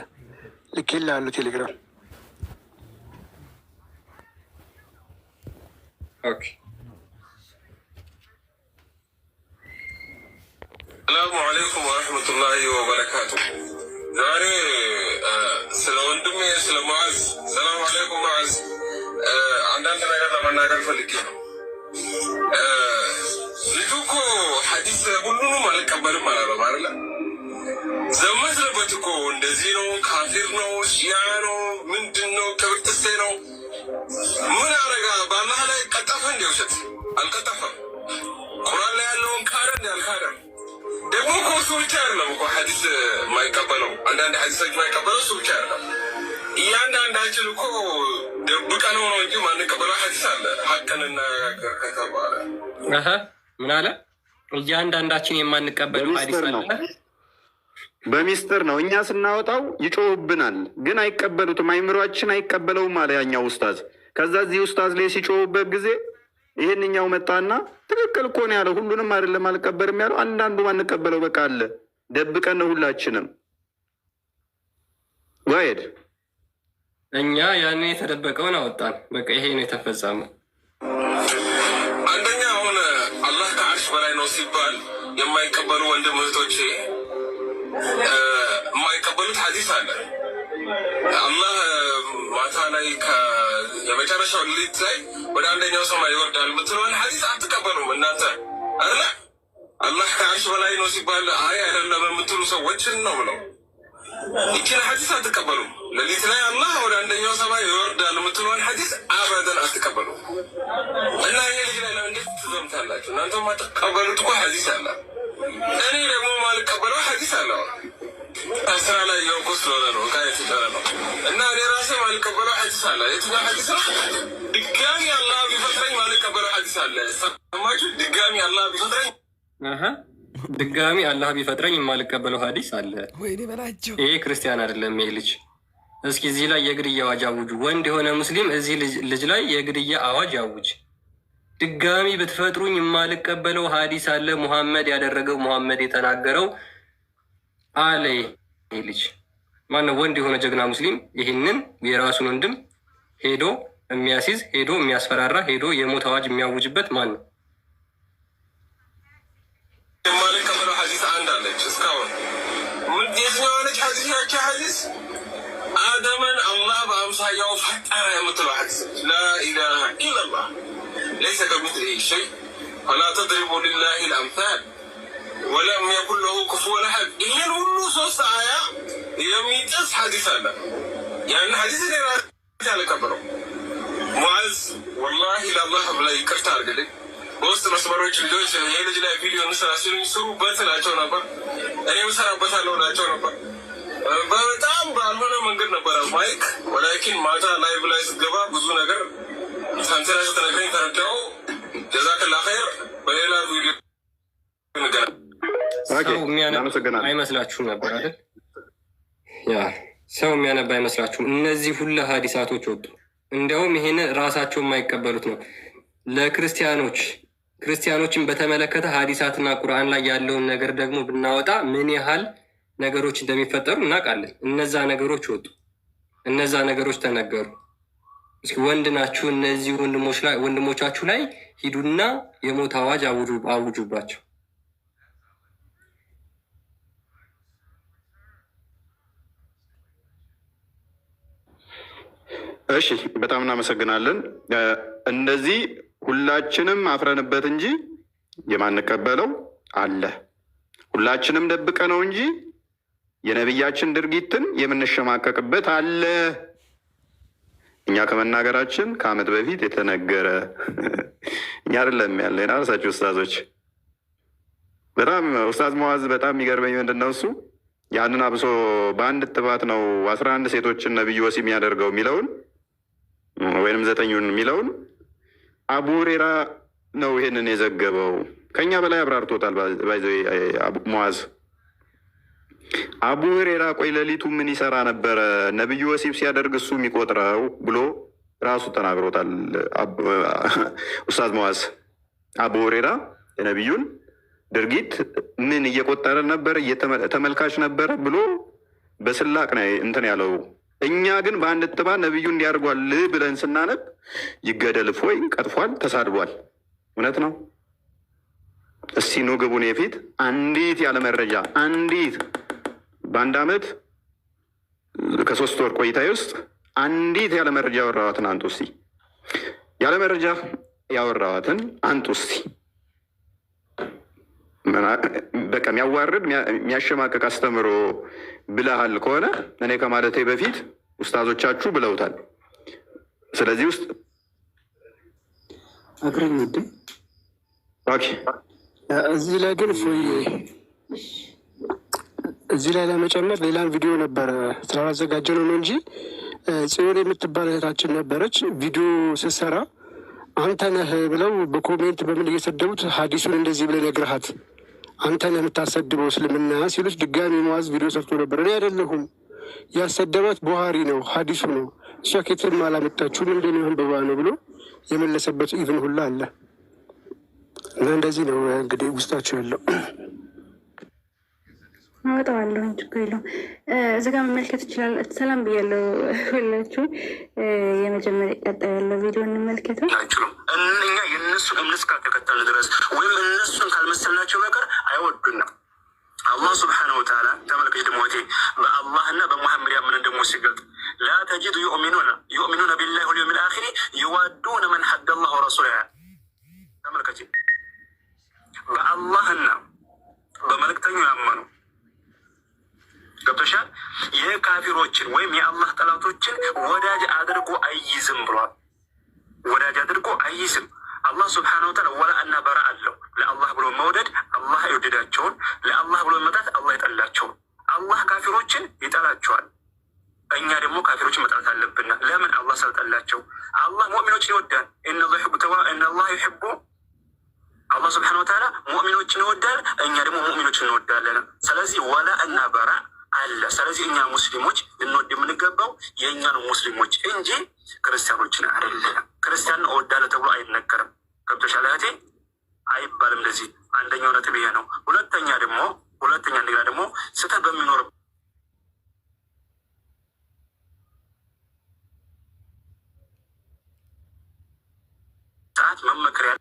ልኬልሃለሁ ቴሌግራም። ኦኬ ሰላሙ አለይኩም ወረሕመቱላሂ ወበረካቱ። ዛሬ ስለ ወንድሜ ስለ ሙዓዝ ሰላሙ አለይኩም ሙዓዝ አንዳንድ ነገር ለመናገር ፈልጌ ነው። ልጁ እኮ ሐዲስ ሁሉንም አልቀበልም አላለም አይደለ? ዘመትንበት እኮ እንደዚህ ነው፣ ካፊር ነው፣ ሺያ ነው፣ ምንድን ነው፣ ቅብርጥሴ ነው። ምን አረጋ? በአላህ ላይ ቀጠፈ? እንዲ ውሸት አልቀጠፈም። ቁርአን ላይ ያለውን ካደ እንዲ አልካደም። ደግሞ እኮ እሱ ብቻ አይደለም እኮ ሐዲስ የማይቀበለው፣ አንዳንድ ሐዲሶች የማይቀበለው እሱ ብቻ አይደለም። እያንዳንዳችን እኮ ደብቀነው ነው እንጂ ማንቀበለው ሐዲስ አለ። ሀቅን እናነጋገር ከተባለ ምን አለ? እያንዳንዳችን የማንቀበለው ሐዲስ አለ። በሚስጥር ነው። እኛ ስናወጣው ይጮህብናል፣ ግን አይቀበሉትም። አይምሯችን አይቀበለውም አለ ያኛው ኡስታዝ። ከዛ እዚህ ኡስታዝ ላይ ሲጮህበት ጊዜ ይህንኛው መጣና ትክክል እኮ ነው ያለው። ሁሉንም አይደለም አልቀበልም ያለው፣ አንዳንዱ ማንቀበለው በቃ አለ። ደብቀን ነው ሁላችንም ዋይድ እኛ ያን የተደበቀውን አወጣን። በቃ ይሄ ነው የተፈጸመው። አንደኛ አሁን አላህ ከአርሽ በላይ ነው ሲባል የማይቀበሉ ወንድም እህቶቼ የማይቀበሉት ሐዲስ አለ። አላህ ማታ ላይ የመጨረሻው ሌሊት ላይ ወደ አንደኛው ሰማይ ይወርዳል የምትለውን ሐዲስ አትቀበሉም እናንተ አለ። አላህ ከአርሽ በላይ ነው ሲባል አይ አይደለም የምትሉ ሰዎችን ነው ብለው ይችን ሐዲስ አትቀበሉም። ሌሊት ላይ አላህ ወደ አንደኛው ሰማይ ይወርዳል የምትለውን ሐዲስ አበደን አትቀበሉም። እና ይሄ ልጅ ላይ እንዴት ትዘምታላችሁ? እናንተ ማትቀበሉት እኮ ሐዲስ አለ። እኔ ደግሞ ማልቀበለው ሐዲስ አለ። ስራ ላይ የውቁ ስለሆነ ነው ቃየት ይጠረ ነው። እና እኔ ራሴ ማልቀበለው ሐዲስ አለ። የትኛው ሐዲስ ነው? ድጋሚ አላህ ቢፈጥረኝ ማልቀበለው ሐዲስ አለ። ሰማችሁ? ድጋሚ አላህ ቢፈጥረኝ ድጋሚ አላህ ቢፈጥረኝ የማልቀበለው ሐዲስ አለ። ይሄ ክርስቲያን አይደለም ይሄ ልጅ። እስኪ እዚህ ላይ የግድያ አዋጅ አውጁ። ወንድ የሆነ ሙስሊም እዚህ ልጅ ላይ የግድያ አዋጅ አውጅ። ድጋሚ ብትፈጥሩኝ የማልቀበለው ሐዲስ አለ። ሙሐመድ ያደረገው ሙሐመድ የተናገረው አለ። ይሄ ልጅ ማነው? ወንድ የሆነ ጀግና ሙስሊም ይህንን የራሱን ወንድም ሄዶ የሚያስይዝ ሄዶ የሚያስፈራራ ሄዶ የሞት አዋጅ የሚያውጅበት ማን ነው? የማልቀበለው ሐዲስ አንድ አለች። እስካሁን የትኛው ነች ሐዲስ? ያቺ ሐዲስ አደምን አላህ በአምሳያው ፈጠረ የምትለው ሐዲስ ላኢላሃ ኢለላህ ለይሰ ከሚስሊሂ ሸይ ፈላ ተድሪቡ ሊላሂ ልአምሳል ወለም የኩን ለሁ ኩፉወን አሐድ። ይህን ሁሉ 3 አያ የሚጥስ ሐዲስ አለ። ያን ሐዲስ እኔ ራሴ አልቀበለው። ሙዓዝ ወላሂ ለአላህ ብለህ ይቅርታ አድርግልኝ። በውስጥ መስመሮች ልጆች ይሄ ልጅ ላይ ቪዲዮ እንስራ ሲሉኝ ስሩበት ናቸው ነበር። እኔም ሰራበታለሁ ናቸው ነበር። በጣም ባልሆነ መንገድ ነበረ ማይክ ወላኪን ማታ ላይቭ ላይ ስገባ ብዙ ነገር ሳንተና ስትነግረኝ ተረዳው። ጀዛከላ ኸይር። በሌላ ቪዲዮ ሰው የሚያነብ አይመስላችሁም ነበር አይደል? ያ ሰው የሚያነብ አይመስላችሁም? እነዚህ ሁሉ ሀዲሳቶች ወጡ። እንዲያውም ይሄንን ራሳቸው የማይቀበሉት ነው። ክርስቲያኖችን በተመለከተ ሀዲሳትና ቁርአን ላይ ያለውን ነገር ደግሞ ብናወጣ ምን ያህል ነገሮች እንደሚፈጠሩ እናውቃለን። እነዛ ነገሮች ወጡ፣ እነዛ ነገሮች ተነገሩ። እስኪ ወንድ ናችሁ፣ እነዚህ ወንድሞቻችሁ ላይ ሂዱና የሞት አዋጅ አውጁባቸው። እሺ፣ በጣም እናመሰግናለን። እንደዚህ ሁላችንም አፍረንበት እንጂ የማንቀበለው አለ። ሁላችንም ደብቀ ነው እንጂ የነቢያችን ድርጊትን የምንሸማቀቅበት አለ። እኛ ከመናገራችን ከዓመት በፊት የተነገረ እኛ አይደለም ያለ ራሳችሁ ኡስታዞች። በጣም ኡስታዝ ሙአዝ በጣም የሚገርመኝ ምንድን ነው እሱ ያንን አብሶ በአንድ እጥባት ነው 11 ሴቶችን ነብዩ ወሲብ የሚያደርገው የሚለውን ወይንም 9ኙን የሚለውን አቡ ሁሬራ ነው ይሄንን የዘገበው። ከኛ በላይ አብራርቶታል። አቡ ሙአዝ አቡ ሁሬራ ቆይ ሌሊቱ ምን ይሰራ ነበረ ነብዩ ወሲብ ሲያደርግ እሱ የሚቆጥረው ብሎ ራሱ ተናግሮታል። ኡስታዝ ሙአዝ አቡ ሁሬራ የነብዩን ድርጊት ምን እየቆጠረ ነበር ተመልካች ነበረ ብሎ በስላቅ ነው እንትን ያለው። እኛ ግን በአንድ እጥባ ነብዩ እንዲያርጓል ብለን ስናነብ ይገደል ፎይ ቀጥፏል፣ ተሳድቧል። እውነት ነው። እስቲ ኑ ግቡን የፊት አንዲት ያለ መረጃ አንዲት በአንድ አመት ከ3 ወር ቆይታ ውስጥ አንዲት ያለ መረጃ ያወራዋትን አንጡ እስቲ። ያለ መረጃ ያወራዋትን አንጡ እስቲ። በቃ የሚያዋርድ የሚያሸማቀቅ አስተምሮ ብለሃል ከሆነ እኔ ከማለቴ በፊት ኡስታዞቻችሁ ብለውታል። ስለዚህ ውስጥ አግረኝ እዚህ ላይ ግን እዚህ ላይ ለመጨመር ሌላን ቪዲዮ ነበረ ስላላዘጋጀ ነው እንጂ ጽዮን የምትባል እህታችን ነበረች። ቪዲዮ ስትሰራ አንተ ነህ ብለው በኮሜንት በምን እየሰደቡት ሀዲሱን እንደዚህ ብለህ ነግረሃት አንተ ነህ የምታሰድበው እስልምና ሲሉት ድጋሚ ሙአዝ ቪዲዮ ሰርቶ ነበር። እኔ አይደለሁም ያሰደባት ቡሃሪ ነው ሀዲሱ ነው እሷ ኬትም አላመጣችሁም እንደሚሆን በባ ነው ብሎ የመለሰበት ኢቭን ሁላ አለ። እና እንደዚህ ነው እንግዲህ ውስጣቸው ያለው። አወጣዋለሁ ችግር የለውም። እዚህ ጋር መመልከት ይችላል። ሰላም ብያለሁ ሁላችሁ። የመጀመሪያ ቀጣይ ያለው ቪዲዮ እንመልከተው። አይችሉም እኛ የእነሱን እምነት እስካልተከተልን ድረስ ወይም እነሱን ካልመሰልናቸው በቀር አይወዱንም። አላህ ስብሓነሁ ወተዓላ ተመልከች ደግሞ በአላህና በሙሐመድ ያመነን ደግሞ ሲገልጥ ላ ተጂዱ ዩእሚኑነ ቢላሂ ወልየውሚል አኺር ይዋዱነ መን ሐደ አላህ ወረሱለሁ። ተመልከች በአላህና በመልእክተኛው ያመኑ ገብቶሻል። የካፊሮችን ወይም የአላህ ጠላቶችን ወዳጅ አድርጎ አይይዝም ብሏል። ወዳጅ አድርጎ አይይዝም። አላህ ስብሓነሁ ወተዓላ ወላ እና በራ አለው። ለአላህ ብሎ መውደድ አላህ የወደዳቸውን፣ ለአላህ ብሎ መጣት አላህ የጠላቸውን። አላህ ካፊሮችን ይጠላቸዋል። እኛ ደግሞ ካፊሮችን መጥላት አለብን። ለምን? አላህ ስላልጠላቸው። አላህ ሙእሚኖችን ይወዳል። ኢነላህ ዩሒቡ አላህ ስብሓነሁ ወተዓላ ሙእሚኖችን ይወዳል። እኛ ደግሞ ሙእሚኖችን እንወዳለን። ስለዚህ ወላ እና በራ አለ። ስለዚህ እኛ ሙስሊሞች ልንወድ የምንገባው የእኛን ሙስሊሞች እንጂ ክርስቲያኖችን አይደለም። ክርስቲያን እወዳለሁ ተብሎ አይነገርም። ገብቶሻል እህቴ? አይባልም እንደዚህ። አንደኛው ነጥብ ይሄ ነው። ሁለተኛ እንደገና ደግሞ ስህተት በሚኖር ሰዓት መመከሪያ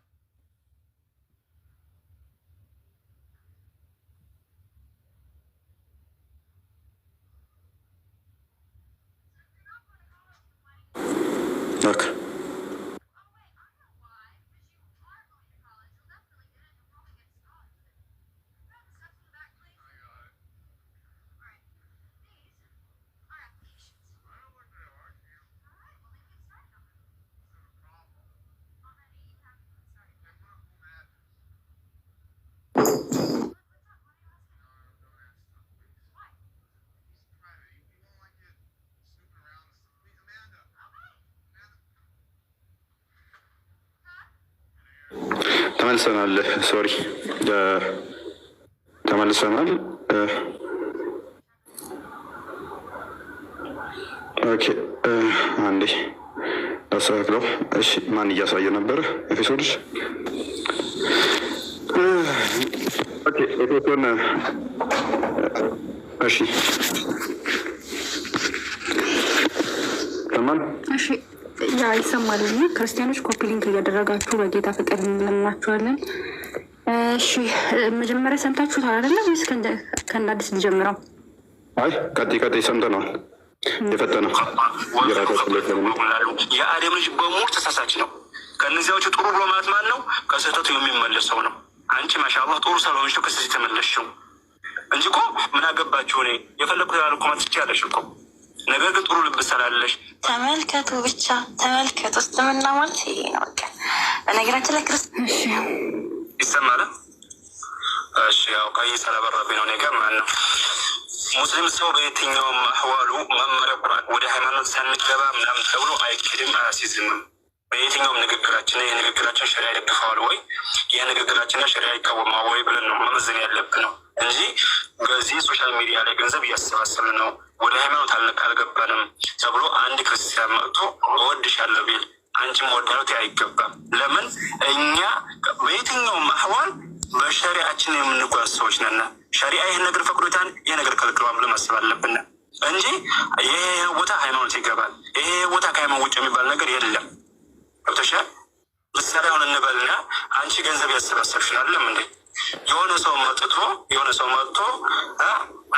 ተመልሰናል። ሶሪ ተመልሰናል። ኦኬ አንዴ ላስተካክለው። እሺ ማን እያሳየ ነበረ? ኤፌሶንስ ኦኬ ኤፌሶን እሺ ተማን እሺ ያ ይሰማል። ክርስቲያኖች ኮፒ ሊንክ እያደረጋችሁ በጌታ ፍቅር እንለምናችኋለን። እሺ መጀመሪያ ሰምታችሁታል አይደለ ወይስ ከእንደ አዲስ ልጀምረው? አይ ቀጥይ ሰምተናል። የፈተነው የአደም ልጅ በሙሉ ተሳሳች ነው። ከእነዚያዎቹ ጥሩ ብሎ ማለት ማን ነው? ከስህተቱ የሚመለሰው ነው። አንቺ ማሻአላህ ጥሩ ሰለሆንሽ ነው ከስህተት የተመለስሽው እንጂ እኮ ምን አገባችሁ? እኔ የፈለግኩት ያለ እኮ ማለት ትችያለሽ እኮ። ነገር ግን ጥሩ ልብ ስላለሽ ተመልከቱ፣ ብቻ ተመልከቱ። እስልምና ማለት ይሄ ነው። በቃ በነገራችን ላይ ይሰማል። እሺ ያው ቀይ ስለበረብኝ ነው ነገር ማለት ነው። ሙስሊም ሰው በየትኛውም አህዋሉ መመሪያ ቁርአን ወደ ሃይማኖት ሳንገባ ምናምን ተብሎ አይክድም፣ አያሲዝምም። በየትኛውም ንግግራችን የንግግራችን ሸሪያ ይደግፈዋል ወይ የንግግራችን ሸሪያ ይቃወማል ወይ ብለን ነው መመዘን ያለብን ነው እንጂ በዚህ ሶሻል ሚዲያ ላይ ገንዘብ እያሰባሰብን ነው ወደ ሃይማኖት አልገባንም ተብሎ አንድ ክርስቲያን መጥቶ እወድሻለሁ ቢል አንቺም ወዳሉት አይገባም። ለምን እኛ በየትኛውም አህዋል በሸሪያችን የምንጓዝ ሰዎች ነን። ሸሪያ ይህን ነገር ፈቅዶታል፣ ይህ ነገር ከልክለዋል ብለን ማሰብ አለብን እንጂ ይሄ ቦታ ሃይማኖት ይገባል፣ ይሄ ቦታ ከሃይማኖት ውጭ የሚባል ነገር የለም። ገብቶሻል? ምሳሌ አሁን እንበልና አንቺ ገንዘብ ያሰባሰብሽን አይደለም እንዴ? የሆነ ሰው መጥቶ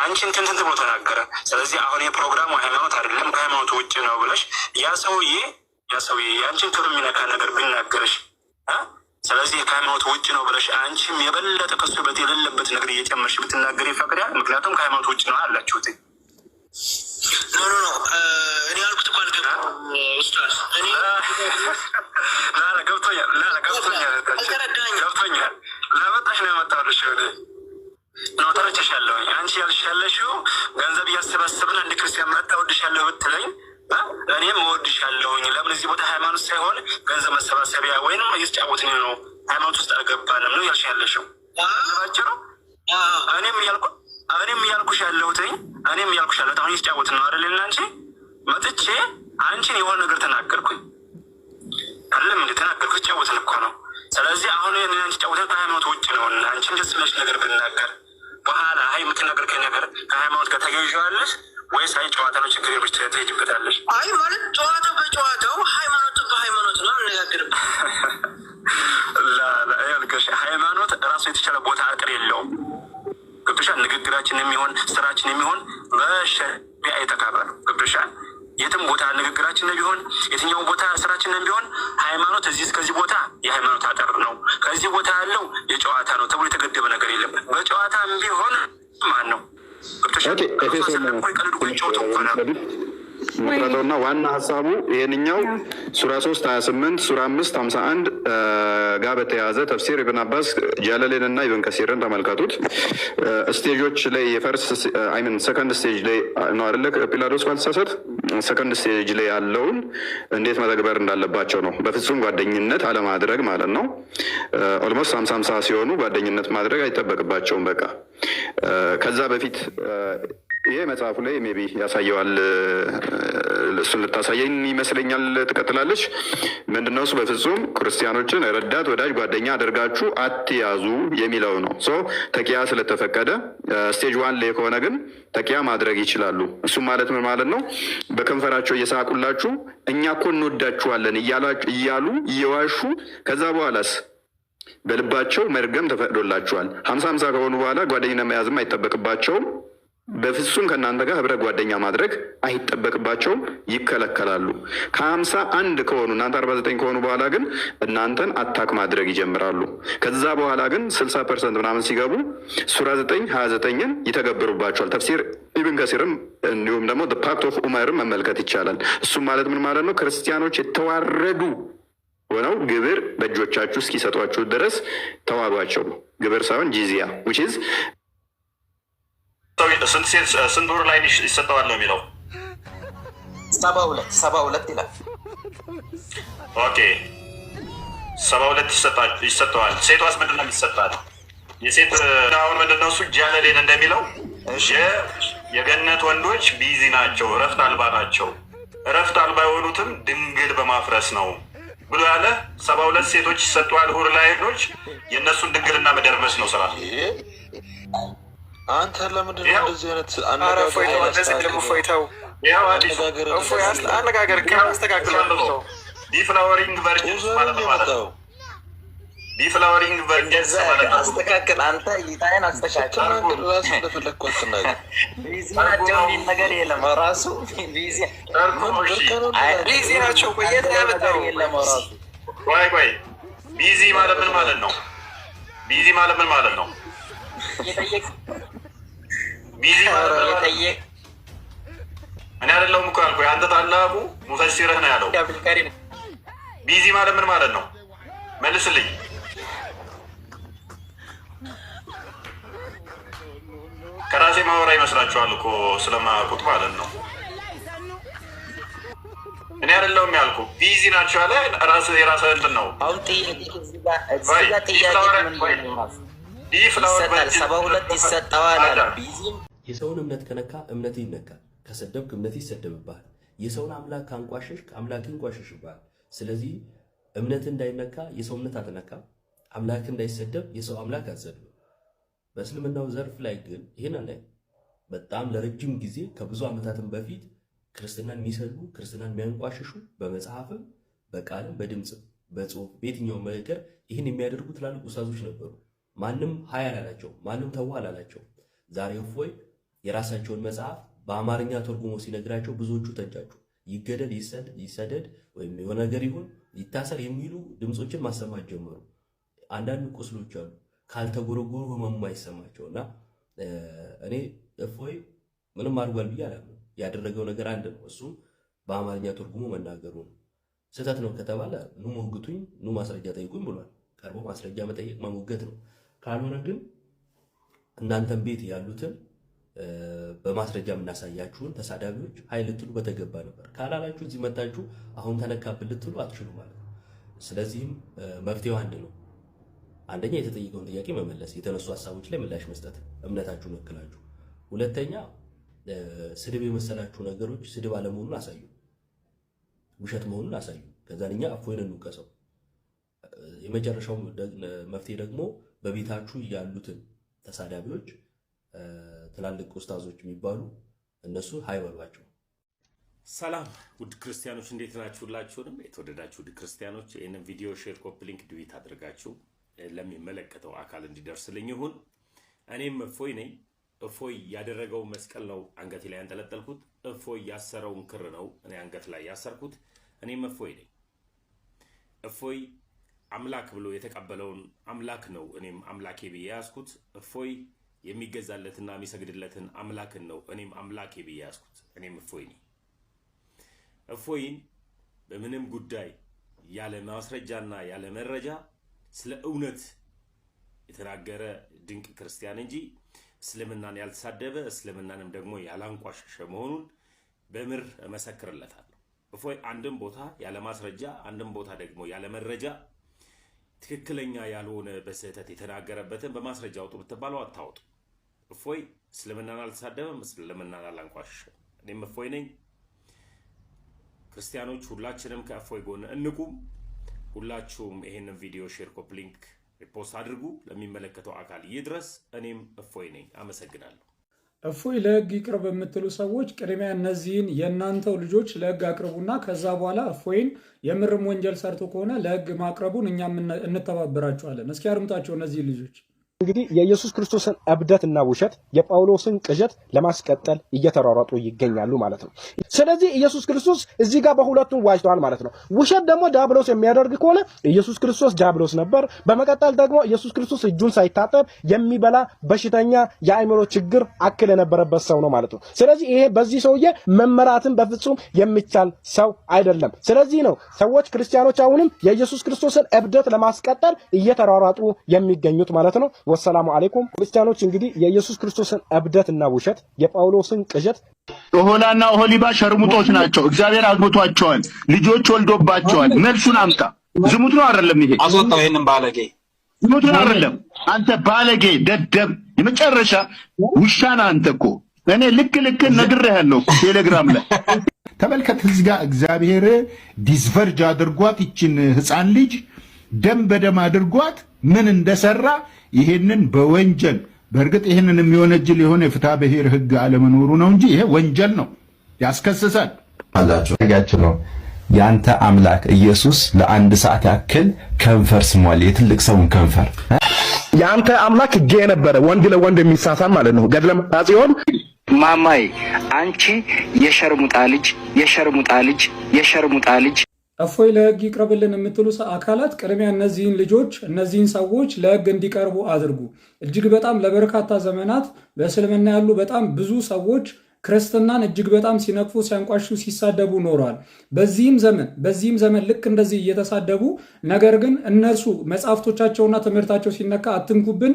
አንቺ እንትን ብሎ ተናገረ። ስለዚህ አሁን የፕሮግራሙ ሃይማኖት አይደለም ከሃይማኖቱ ውጭ ነው ብለሽ ያ ሰውዬ የአንቺን ክብር የሚነካ ነገር ቢናገርሽ ስለዚህ ከሃይማኖት ውጭ ነው ብለሽ አንቺም የበለጠ ከሱ በት የሌለበት ነገር እየጨመርሽ ብትናገር ይፈቅዳል? ምክንያቱም ከሃይማኖት ውጭ ነው አላችሁት። ኖ እኔ ያልኩት እኮ አልገባም ኡስታዝ። እኔ ገብቶኛል። ለመጣሽ ነው ያመጣሁልሽ። ተረቸሻለሁ። አንቺ ያልሻለሽው ገንዘብ እያሰባሰብን አንድ ክርስቲያን መጣ እወድሻለሁ ብትለኝ እኔም እወድሻለሁኝ። ለምን እዚህ ቦታ ሃይማኖት ሳይሆን ገንዘብ መሰባሰቢያ ወይንም እየተጫወትን ነው፣ ሃይማኖት ውስጥ አልገባንም ነው ያልሽ ያለሽው። ባጭሩ እኔም እያልኩሽ ያለሁት አሁን እየተጫወትን ነው አይደል? እና አንቺ መጥቼ አንቺን የሆነ ነገር ተናገርኩኝ አይደለም እንደ ተናገርኩ ተጫወትን እኮ ነው። ስለዚህ አሁን አንቺ ጫወትን ከሃይማኖት ውጭ ነው እና አንቺ እንደስለሽ ነገር ብናገር በኋላ የምትናገር ነገር ከሃይማኖት ጋር ተገዥዋለሽ ወይስ አይ ጨዋታ ነው ችግር የለሽ ትሄጂበታለሽ? አይ ማለት ጨዋታው በጨዋታው ሃይማኖቱ በሃይማኖት ነው የምንነጋገርበት። ያልከሽ ሃይማኖት ራሱ የተቻለ ቦታ አጥር የለውም። ገብቶሻል? ንግግራችን የሚሆን ስራችን የሚሆን በሸሪዓ የተካበ ነው። ገብቶሻል? የትም ቦታ ንግግራችን ቢሆን የትኛው ቦታ ስራችን ቢሆን ሃይማኖት እዚህ እስከዚህ ቦታ የሃይማኖት አጥር ነው፣ ከዚህ ቦታ ያለው የጨዋታ ነው ተብሎ የተገደበ ነገር የለም። በጨዋታም ቢሆን ማን ነው መክረተውና ዋና ሀሳቡ ይሄንኛው ሱራ 3 28 ሱራ 5 51 ጋር በተያያዘ ተፍሲር ኢብን አባስ ጃለሌን እና ኢብን ከሲርን ተመልከቱት። ስቴጆች ላይ የፈርስ አይምን ሰከንድ ስቴጅ ላይ ነው አይደለ? ፒላዶስ ባልተሳሳት ሰከንድ ስቴጅ ላይ ያለውን እንዴት መተግበር እንዳለባቸው ነው። በፍጹም ጓደኝነት አለማድረግ ማለት ነው። ኦልሞስት 50 ሲሆኑ ጓደኝነት ማድረግ አይጠበቅባቸውም። በቃ ከዛ በፊት ይሄ መጽሐፉ ላይ ሜቢ ያሳየዋል። እሱን ልታሳየኝ ይመስለኛል። ትቀጥላለች። ምንድነው እሱ? በፍጹም ክርስቲያኖችን ረዳት፣ ወዳጅ፣ ጓደኛ አድርጋችሁ አትያዙ የሚለው ነው። ተቂያ ስለተፈቀደ ስቴጅ 1 ላይ ከሆነ ግን ተቂያ ማድረግ ይችላሉ። እሱም ማለት ምን ማለት ነው? በከንፈራቸው እየሳቁላችሁ እኛ እኮ እንወዳችኋለን እያሉ እየዋሹ ከዛ በኋላስ በልባቸው መርገም ተፈቅዶላችኋል። 50 ከሆኑ በኋላ ጓደኝነት መያዝም አይጠበቅባቸውም። በፍጹም ከእናንተ ጋር ህብረ ጓደኛ ማድረግ አይጠበቅባቸውም፣ ይከለከላሉ። ከ51 ከሆኑ እናንተ 49 ከሆኑ በኋላ ግን እናንተን አታክ ማድረግ ይጀምራሉ። ከዛ በኋላ ግን 60% ምናምን ሲገቡ ሱራ 9 29ን ይተገብሩባቸዋል። ተፍሲር ኢብን ከሲርም እንዲሁም ደግሞ ፓክት ኦፍ ኡመርም መመልከት ይቻላል። እሱም ማለት ምን ማለት ነው? ክርስቲያኖች የተዋረዱ ሆነው ግብር በእጆቻችሁ እስኪሰጧችሁ ድረስ ተዋጓቸው። ግብር ሳይሆን ጂዚያ ዊችዝ ስንት ብር ላይ ይሰጠዋል ነው የሚለው? 72 ይላል። ኦኬ 72 ይሰጠዋል። ሴቷስ ምንድን ነው የሚሰጣት? የሴት አሁን ምንድን ነው እሱ ጃለሌን እንደሚለው የገነት ወንዶች ቢዚ ናቸው፣ እረፍት አልባ ናቸው። እረፍት አልባ የሆኑትም ድንግል በማፍረስ ነው ብሎ ያለ 72 ሴቶች ይሰጠዋል። ሁር ላይኖች የእነሱን ድንግልና መደርመስ ነው ስራ። አንተ ለምንድን ነው እንደዚህ አይነት አነጋገር አስተካክላለሁ። ዲፍላወሪንግ ቨርጅንስ ማለት ነው ማለት ነው። ዲፍላወሪንግ ቨርጅንስ ማለት ነው። አስተካክል አንተ ይታየን አስተካክል። ራሱ እንደፈለግኩ አትናገር። ቢዚ ናቸው የሚል ነገር የለም። ራሱ ቢዚ ናቸው። ቆየት ያመጣው የለም ራሱ። ቆይ ቢዚ ማለት ምን ማለት ነው? ቢዚ ማለት ምን ማለት ነው? ቢዚ ማለት እኔ አይደለሁም እኮ ያልኩህ፣ አንተ ታላቁ ሙፈሲርህ ነው ያለው። ቢዚ ማለት ምን ማለት ነው? መልስልኝ። ከራሴ ማወራ ይመስላችኋል እኮ ስለማያውቁት ማለት ነው። እኔ አይደለሁም ያልኩህ፣ ቢዚ ናቸው ያለ ራስህ የራስህ እንትን ነው። አሁን ይሰጣል 72 ይሰጠዋል አለ። ቢዚም የሰውን እምነት ከነካ እምነት ይነካል። ከሰደብክ እምነት ይሰደብብሃል። የሰውን አምላክ ካንቋሸሽክ አምላክ ይንቋሸሽብሃል። ስለዚህ እምነት እንዳይነካ የሰው እምነት አትነካ፣ አምላክ እንዳይሰደብ የሰው አምላክ አትሰድብ። በእስልምናው ዘርፍ ላይ ግን ይህን አለ። በጣም ለረጅም ጊዜ ከብዙ ዓመታትም በፊት ክርስትናን የሚሰድቡ ክርስትናን የሚያንቋሽሹ በመጽሐፍም በቃልም በድምፅም በጽሁፍ በየትኛውም ነገር ይህን የሚያደርጉ ትላልቅ ኡስታዞች ነበሩ። ማንም ሀይ አላላቸው፣ ማንም ተው አላላቸው። ዛሬ እፎይ የራሳቸውን መጽሐፍ በአማርኛ ተርጉሞ ሲነግራቸው ብዙዎቹ ተንጫጩ። ይገደል ይሰደድ ወይም የሆነ ነገር ይሁን ይታሰር የሚሉ ድምፆችን ማሰማት ጀመሩ። አንዳንድ ቁስሎች አሉ ካልተጎረጎሩ ህመሙ አይሰማቸው እና እኔ እፎይ ምንም አድርጓል ብዬ አላምንም። ያደረገው ነገር አንድ ነው፣ እሱም በአማርኛ ተርጉሞ መናገሩ ነው። ስህተት ነው ከተባለ ኑ ሞግቱኝ፣ ኑ ማስረጃ ጠይቁኝ ብሏል። ቀርቦ ማስረጃ መጠየቅ መሞገት ነው። ካልሆነ ግን እናንተም ቤት ያሉትን በማስረጃ የምናሳያችሁን ተሳዳቢዎች ኃይል ልትሉ በተገባ ነበር። ካላላችሁ እዚህ መጣችሁ አሁን ተነካብን ልትሉ አትችሉ ማለት ነው። ስለዚህም መፍትሄው አንድ ነው። አንደኛ የተጠየቀውን ጥያቄ መመለስ፣ የተነሱ ሀሳቦች ላይ ምላሽ መስጠት፣ እምነታችሁን ወክላችሁ። ሁለተኛ ስድብ የመሰላችሁ ነገሮች ስድብ አለመሆኑን አሳዩ፣ ውሸት መሆኑን አሳዩ። ከዛን እኛ እፎይን እንውቀሰው። የመጨረሻው መፍትሄ ደግሞ በቤታችሁ ያሉትን ተሳዳቢዎች ትላልቅ ኡስታዞች የሚባሉ እነሱ ሃይበሏቸው። ሰላም ውድ ክርስቲያኖች እንዴት ናችሁ? ሁላችሁንም የተወደዳችሁ ውድ ክርስቲያኖች ይህንን ቪዲዮ ሼር፣ ኮፒ ሊንክ፣ ዱዊት አድርጋችሁ ለሚመለከተው አካል እንዲደርስልኝ ይሁን። እኔም እፎይ ነኝ። እፎይ ያደረገው መስቀል ነው አንገቴ ላይ ያንጠለጠልኩት። እፎይ ያሰረውን ክር ነው እኔ አንገት ላይ ያሰርኩት። እኔም እፎይ ነኝ። እፎይ አምላክ ብሎ የተቀበለውን አምላክ ነው እኔም አምላኬ ብዬ ያዝኩት። እፎይ የሚገዛለትና የሚሰግድለትን አምላክን ነው እኔም አምላኬ ብዬ ያዝኩት። እኔም እፎይ ነኝ። እፎይን በምንም ጉዳይ ያለ ማስረጃና ያለ መረጃ ስለ እውነት የተናገረ ድንቅ ክርስቲያን እንጂ እስልምናን ያልተሳደበ እስልምናንም ደግሞ ያላንቋሸሸ መሆኑን በምር እመሰክርለታለሁ። እፎይ አንድም ቦታ ያለ ማስረጃ አንድም ቦታ ደግሞ ያለ መረጃ ትክክለኛ ያልሆነ በስህተት የተናገረበትን በማስረጃ አውጡ ብትባሉ አታውጡ። እፎይ እስልምናን አልተሳደበም፣ እስልምናን አላንቋሸሸም። እኔም እፎይ ነኝ። ክርስቲያኖች ሁላችንም ከእፎይ ጎን እንቁም። ሁላችሁም ይሄንን ቪዲዮ ሼር፣ ኮፒ ሊንክ፣ ሪፖስት አድርጉ፣ ለሚመለከተው አካል ይድረስ። እኔም እፎይ ነኝ። አመሰግናለሁ። እፎይ ለህግ ይቅርብ የምትሉ ሰዎች ቅድሚያ እነዚህን የእናንተው ልጆች ለህግ አቅርቡና ከዛ በኋላ እፎይን የምርም ወንጀል ሰርቶ ከሆነ ለህግ ማቅረቡን እኛም እንተባበራቸዋለን። እስኪ አርምጣቸው እነዚህ ልጆች። እንግዲህ የኢየሱስ ክርስቶስን እብደትና ውሸት የጳውሎስን ቅዠት ለማስቀጠል እየተሯሯጡ ይገኛሉ ማለት ነው። ስለዚህ ኢየሱስ ክርስቶስ እዚህ ጋር በሁለቱም ዋጅተዋል ማለት ነው። ውሸት ደግሞ ዲያብሎስ የሚያደርግ ከሆነ ኢየሱስ ክርስቶስ ዲያብሎስ ነበር። በመቀጠል ደግሞ ኢየሱስ ክርስቶስ እጁን ሳይታጠብ የሚበላ በሽተኛ፣ የአእምሮ ችግር አክል የነበረበት ሰው ነው ማለት ነው። ስለዚህ ይሄ በዚህ ሰውዬ መመራትን በፍጹም የሚቻል ሰው አይደለም። ስለዚህ ነው ሰዎች ክርስቲያኖች አሁንም የኢየሱስ ክርስቶስን እብደት ለማስቀጠል እየተሯሯጡ የሚገኙት ማለት ነው። ወሰላሙ አለይኩም ክርስቲያኖች። እንግዲህ የኢየሱስ ክርስቶስን እብደትና ውሸት የጳውሎስን ቅዠት ኦሆላና ኦሆሊባ ሸርሙጦች ናቸው። እግዚአብሔር አግብቷቸዋል፣ ልጆች ወልዶባቸዋል። መልሱን አምጣ። ዝሙት ነው አይደለም? ይሄ አስወጣው ይሄንን ባለጌ ዝሙት ነው አይደለም? አንተ ባለጌ ደደብ የመጨረሻ ውሻና አንተ እኮ እኔ ልክ ነግሬሃለሁ ቴሌግራም ላይ ተመልከት። እዚህ ጋር እግዚአብሔር ዲስቨርጅ አድርጓት ይችን ህፃን ልጅ ደም በደም አድርጓት ምን እንደሰራ ይሄንን በወንጀል በእርግጥ ይሄንን የሚወነጅል የሆነ የፍትሐ ብሔር ህግ አለመኖሩ ነው እንጂ ይሄ ወንጀል ነው፣ ያስከስሳል አላችሁ ያችሁ ነው። ያንተ አምላክ ኢየሱስ ለአንድ ሰዓት ያክል ከንፈር ስሟል፣ የትልቅ ሰውን ከንፈር። ያንተ አምላክ ጌ ነበረ፣ ወንድ ለወንድ የሚሳሳም ማለት ነው። ገድለም አጽዮን ማማይ አንቺ የሸርሙጣ ልጅ እፎይ ለህግ ይቅረብልን የምትሉ አካላት ቅድሚያ እነዚህን ሰዎች ለህግ እንዲቀርቡ አድርጉ። እጅግ በጣም ለበርካታ ዘመናት በእስልምና ያሉ በጣም ብዙ ሰዎች ክርስትናን እጅግ በጣም ሲነቅፉ፣ ሲያንቋሹ፣ ሲሳደቡ ኖረዋል። በዚህም ዘመን ልክ እንደዚህ እየተሳደቡ ነገር ግን እነርሱ መጽሐፍቶቻቸውና ትምህርታቸው ሲነካ አትንኩብን፣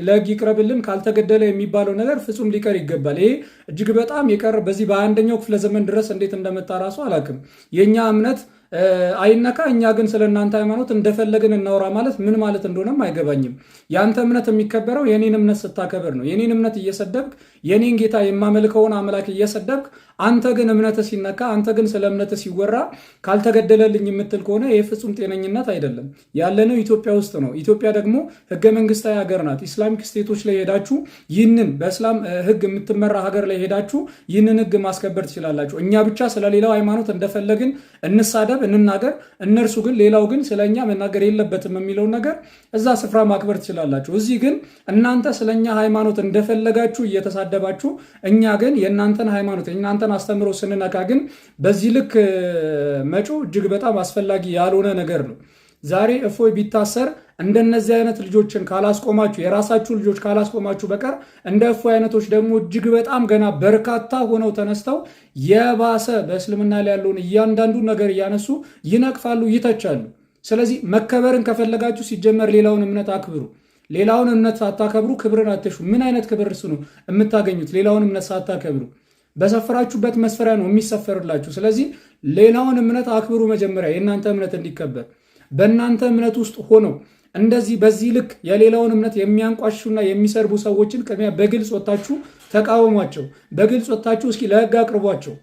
ለህግ ይቅረብልን፣ ካልተገደለ የሚባለው ነገር ፍጹም ሊቀር ይገባል። ይሄ እጅግ በጣም የቀረ በዚህ በ21ኛው ክፍለ ዘመን ድረስ እንዴት እንደመጣ ራሱ አላውቅም። የእኛ እምነት አይነካ፣ እኛ ግን ስለ እናንተ ሃይማኖት እንደፈለግን እናውራ ማለት ምን ማለት እንደሆነም አይገባኝም። ያንተ እምነት የሚከበረው የኔን እምነት ስታከብር ነው። የኔን እምነት እየሰደብክ የኔን ጌታ የማመልከውን አምላክ እየሰደብክ አንተ ግን እምነትህ ሲነካ፣ አንተ ግን ስለ እምነትህ ሲወራ ካልተገደለልኝ የምትል ከሆነ ይህ ፍጹም ጤነኝነት አይደለም። ያለነው ኢትዮጵያ ውስጥ ነው። ኢትዮጵያ ደግሞ ህገ መንግስታዊ ሀገር ናት። ኢስላሚክ ስቴቶች ላይ ሄዳችሁ ይህንን በእስላም ህግ የምትመራ ሀገር ላይ ሄዳችሁ ይህንን ህግ ማስከበር ትችላላችሁ። እኛ ብቻ ስለሌላው ሃይማኖት እንደፈለግን እንሳደብ እንናገር፣ እነርሱ ግን ሌላው ግን ስለኛ መናገር የለበትም የሚለውን ነገር እዛ ስፍራ ማክበር ትችላላችሁ። እዚህ ግን እናንተ ስለኛ ሃይማኖት እንደፈለጋችሁ እየተሳደባችሁ፣ እኛ ግን የእናንተን ሃይማኖት የእናንተን አስተምሮ ስንነካ ግን በዚህ ልክ መጮ እጅግ በጣም አስፈላጊ ያልሆነ ነገር ነው። ዛሬ እፎይ ቢታሰር እንደነዚህ አይነት ልጆችን ካላስቆማችሁ፣ የራሳችሁ ልጆች ካላስቆማችሁ በቀር እንደ እፎይ አይነቶች ደግሞ እጅግ በጣም ገና በርካታ ሆነው ተነስተው የባሰ በእስልምና ላይ ያለውን እያንዳንዱ ነገር እያነሱ ይነቅፋሉ፣ ይተቻሉ። ስለዚህ መከበርን ከፈለጋችሁ ሲጀመር ሌላውን እምነት አክብሩ። ሌላውን እምነት ሳታከብሩ ክብርን አትሹ። ምን አይነት ክብር እሱ ነው የምታገኙት? ሌላውን እምነት ሳታከብሩ በሰፈራችሁበት መስፈሪያ ነው የሚሰፈርላችሁ። ስለዚህ ሌላውን እምነት አክብሩ። መጀመሪያ የእናንተ እምነት እንዲከበር በእናንተ እምነት ውስጥ ሆነው እንደዚህ በዚህ ልክ የሌላውን እምነት የሚያንቋሹና የሚሰርቡ ሰዎችን ቅድሚያ በግልጽ ወጣችሁ ተቃወሟቸው። በግልጽ ወጣችሁ እስኪ ለህግ አቅርቧቸው።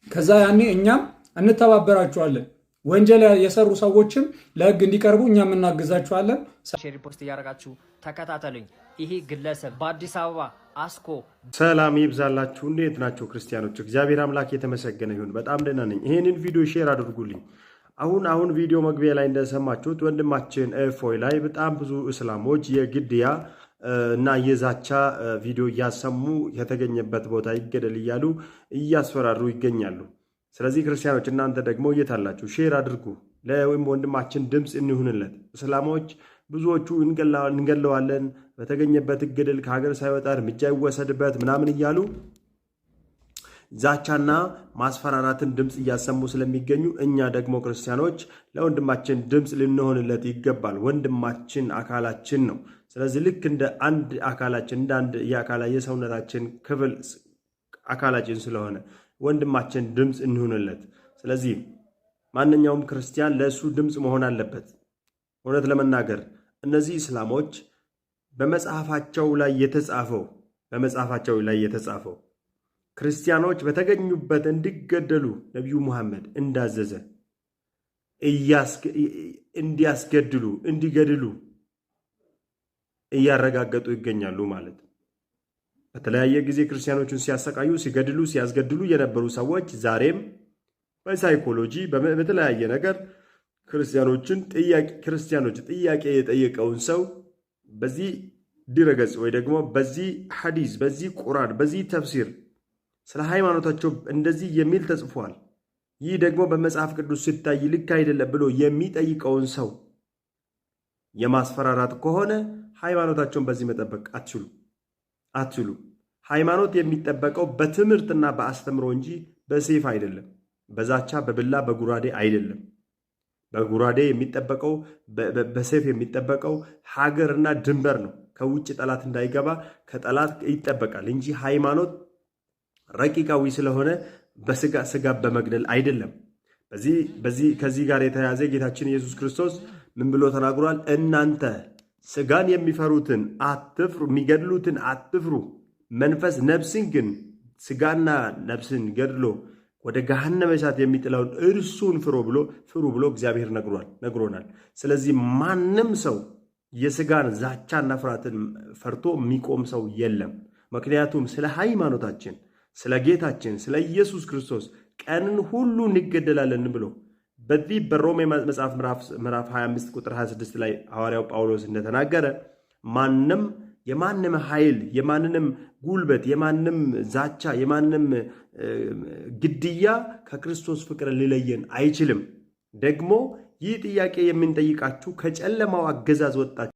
ከዛ ያኔ እኛም እንተባበራችኋለን። ወንጀል የሰሩ ሰዎችም ለህግ እንዲቀርቡ እኛም እናግዛችኋለን። ሼር ፖስት እያደረጋችሁ ተከታተሉኝ። ይሄ ግለሰብ በአዲስ አበባ አስኮ ሰላም ይብዛላችሁ። እንዴት ናቸው ክርስቲያኖች? እግዚአብሔር አምላክ የተመሰገነ ይሁን። በጣም ደህና ነኝ። ይሄንን ቪዲዮ ሼር አድርጉልኝ። አሁን ቪዲዮ መግቢያ ላይ እንደሰማችሁት ወንድማችን እፎይ ላይ በጣም ብዙ እስላሞች የግድያ እና የዛቻ ቪዲዮ እያሰሙ የተገኘበት ቦታ ይገደል እያሉ እያስፈራሩ ይገኛሉ። ስለዚህ ክርስቲያኖች እናንተ ደግሞ የታላችሁ ሼር አድርጉ። ለወይም ወንድማችን ድምፅ እንሁንለት። እስላሞች ብዙዎቹ እንገለዋለን፣ በተገኘበት ይገደል፣ ከሀገር ሳይወጣ እርምጃ ይወሰድበት ምናምን እያሉ ዛቻና ማስፈራራትን ድምፅ እያሰሙ ስለሚገኙ እኛ ደግሞ ክርስቲያኖች ለወንድማችን ድምፅ ልንሆንለት ይገባል። ወንድማችን አካላችን ነው። ስለዚህ ልክ እንደ አንድ አካላችን እንደ አንድ የሰውነታችን ክፍል አካላችን ስለሆነ ወንድማችን ድምፅ እንሁንለት። ስለዚህ ማንኛውም ክርስቲያን ለእሱ ድምፅ መሆን አለበት። እውነት ለመናገር እነዚህ እስላሞች በመጽሐፋቸው ላይ የተጻፈው ክርስቲያኖች በተገኙበት እንዲገደሉ ነቢዩ ሙሐመድ እንዳዘዘ እንዲገድሉ እያረጋገጡ ይገኛሉ ማለት። በተለያየ ጊዜ ክርስቲያኖችን ሲያሰቃዩ፣ ሲገድሉ፣ ሲያስገድሉ የነበሩ ሰዎች ዛሬም በሳይኮሎጂ በተለያየ ነገር ክርስቲያኖች ጥያቄ የጠየቀውን ሰው በዚህ ድረገጽ ወይ ደግሞ በዚህ ሐዲስ፣ በዚህ ቁርአን፣ በዚህ ተፍሲር ስለ ሃይማኖታቸው እንደዚህ የሚል ተጽፏል፣ ይህ ደግሞ በመጽሐፍ ቅዱስ ሲታይ ልክ አይደለም ብሎ የሚጠይቀውን ሰው የማስፈራራት ከሆነ ሃይማኖታቸውን በዚህ መጠበቅ አትችሉ። ሃይማኖት የሚጠበቀው በትምህርትና በአስተምሮ እንጂ በሴፍ አይደለም፣ በዛቻ በብላ በጉራዴ አይደለም። በጉራዴ የሚጠበቀው በሴፍ የሚጠበቀው ሀገርና ድንበር ነው። ከውጭ ጠላት እንዳይገባ ከጠላት ይጠበቃል እንጂ ሃይማኖት ረቂቃዊ ስለሆነ ስጋ በመግደል አይደለም። ከዚህ ጋር የተያያዘ ጌታችን ኢየሱስ ክርስቶስ ምን ብሎ ተናግሯል? እናንተ ስጋን የሚፈሩትን አትፍሩ፣ የሚገድሉትን አትፍሩ፣ መንፈስ ነፍስን ግን ስጋና ነፍስን ገድሎ ወደ ገሃነመ እሳት የሚጥለውን እርሱን ፍሩ ብሎ እግዚአብሔር ነግሮናል። ስለዚህ ማንም ሰው የስጋን ዛቻና ፍርሃትን ፈርቶ የሚቆም ሰው የለም። ምክንያቱም ስለ ሃይማኖታችን፣ ስለ ጌታችን ስለ ኢየሱስ ክርስቶስ ቀንን ሁሉ እንገደላለን ብሎ በዚህ በሮሜ መጽሐፍ ምዕራፍ 25 ቁጥር 26 ላይ ሐዋርያው ጳውሎስ እንደተናገረ የማንም ኃይል፣ የማንንም ጉልበት፣ የማንም ዛቻ፣ የማንም ግድያ ከክርስቶስ ፍቅር ሊለየን አይችልም። ደግሞ ይህ ጥያቄ የምንጠይቃችሁ ከጨለማው አገዛዝ ወጣችሁ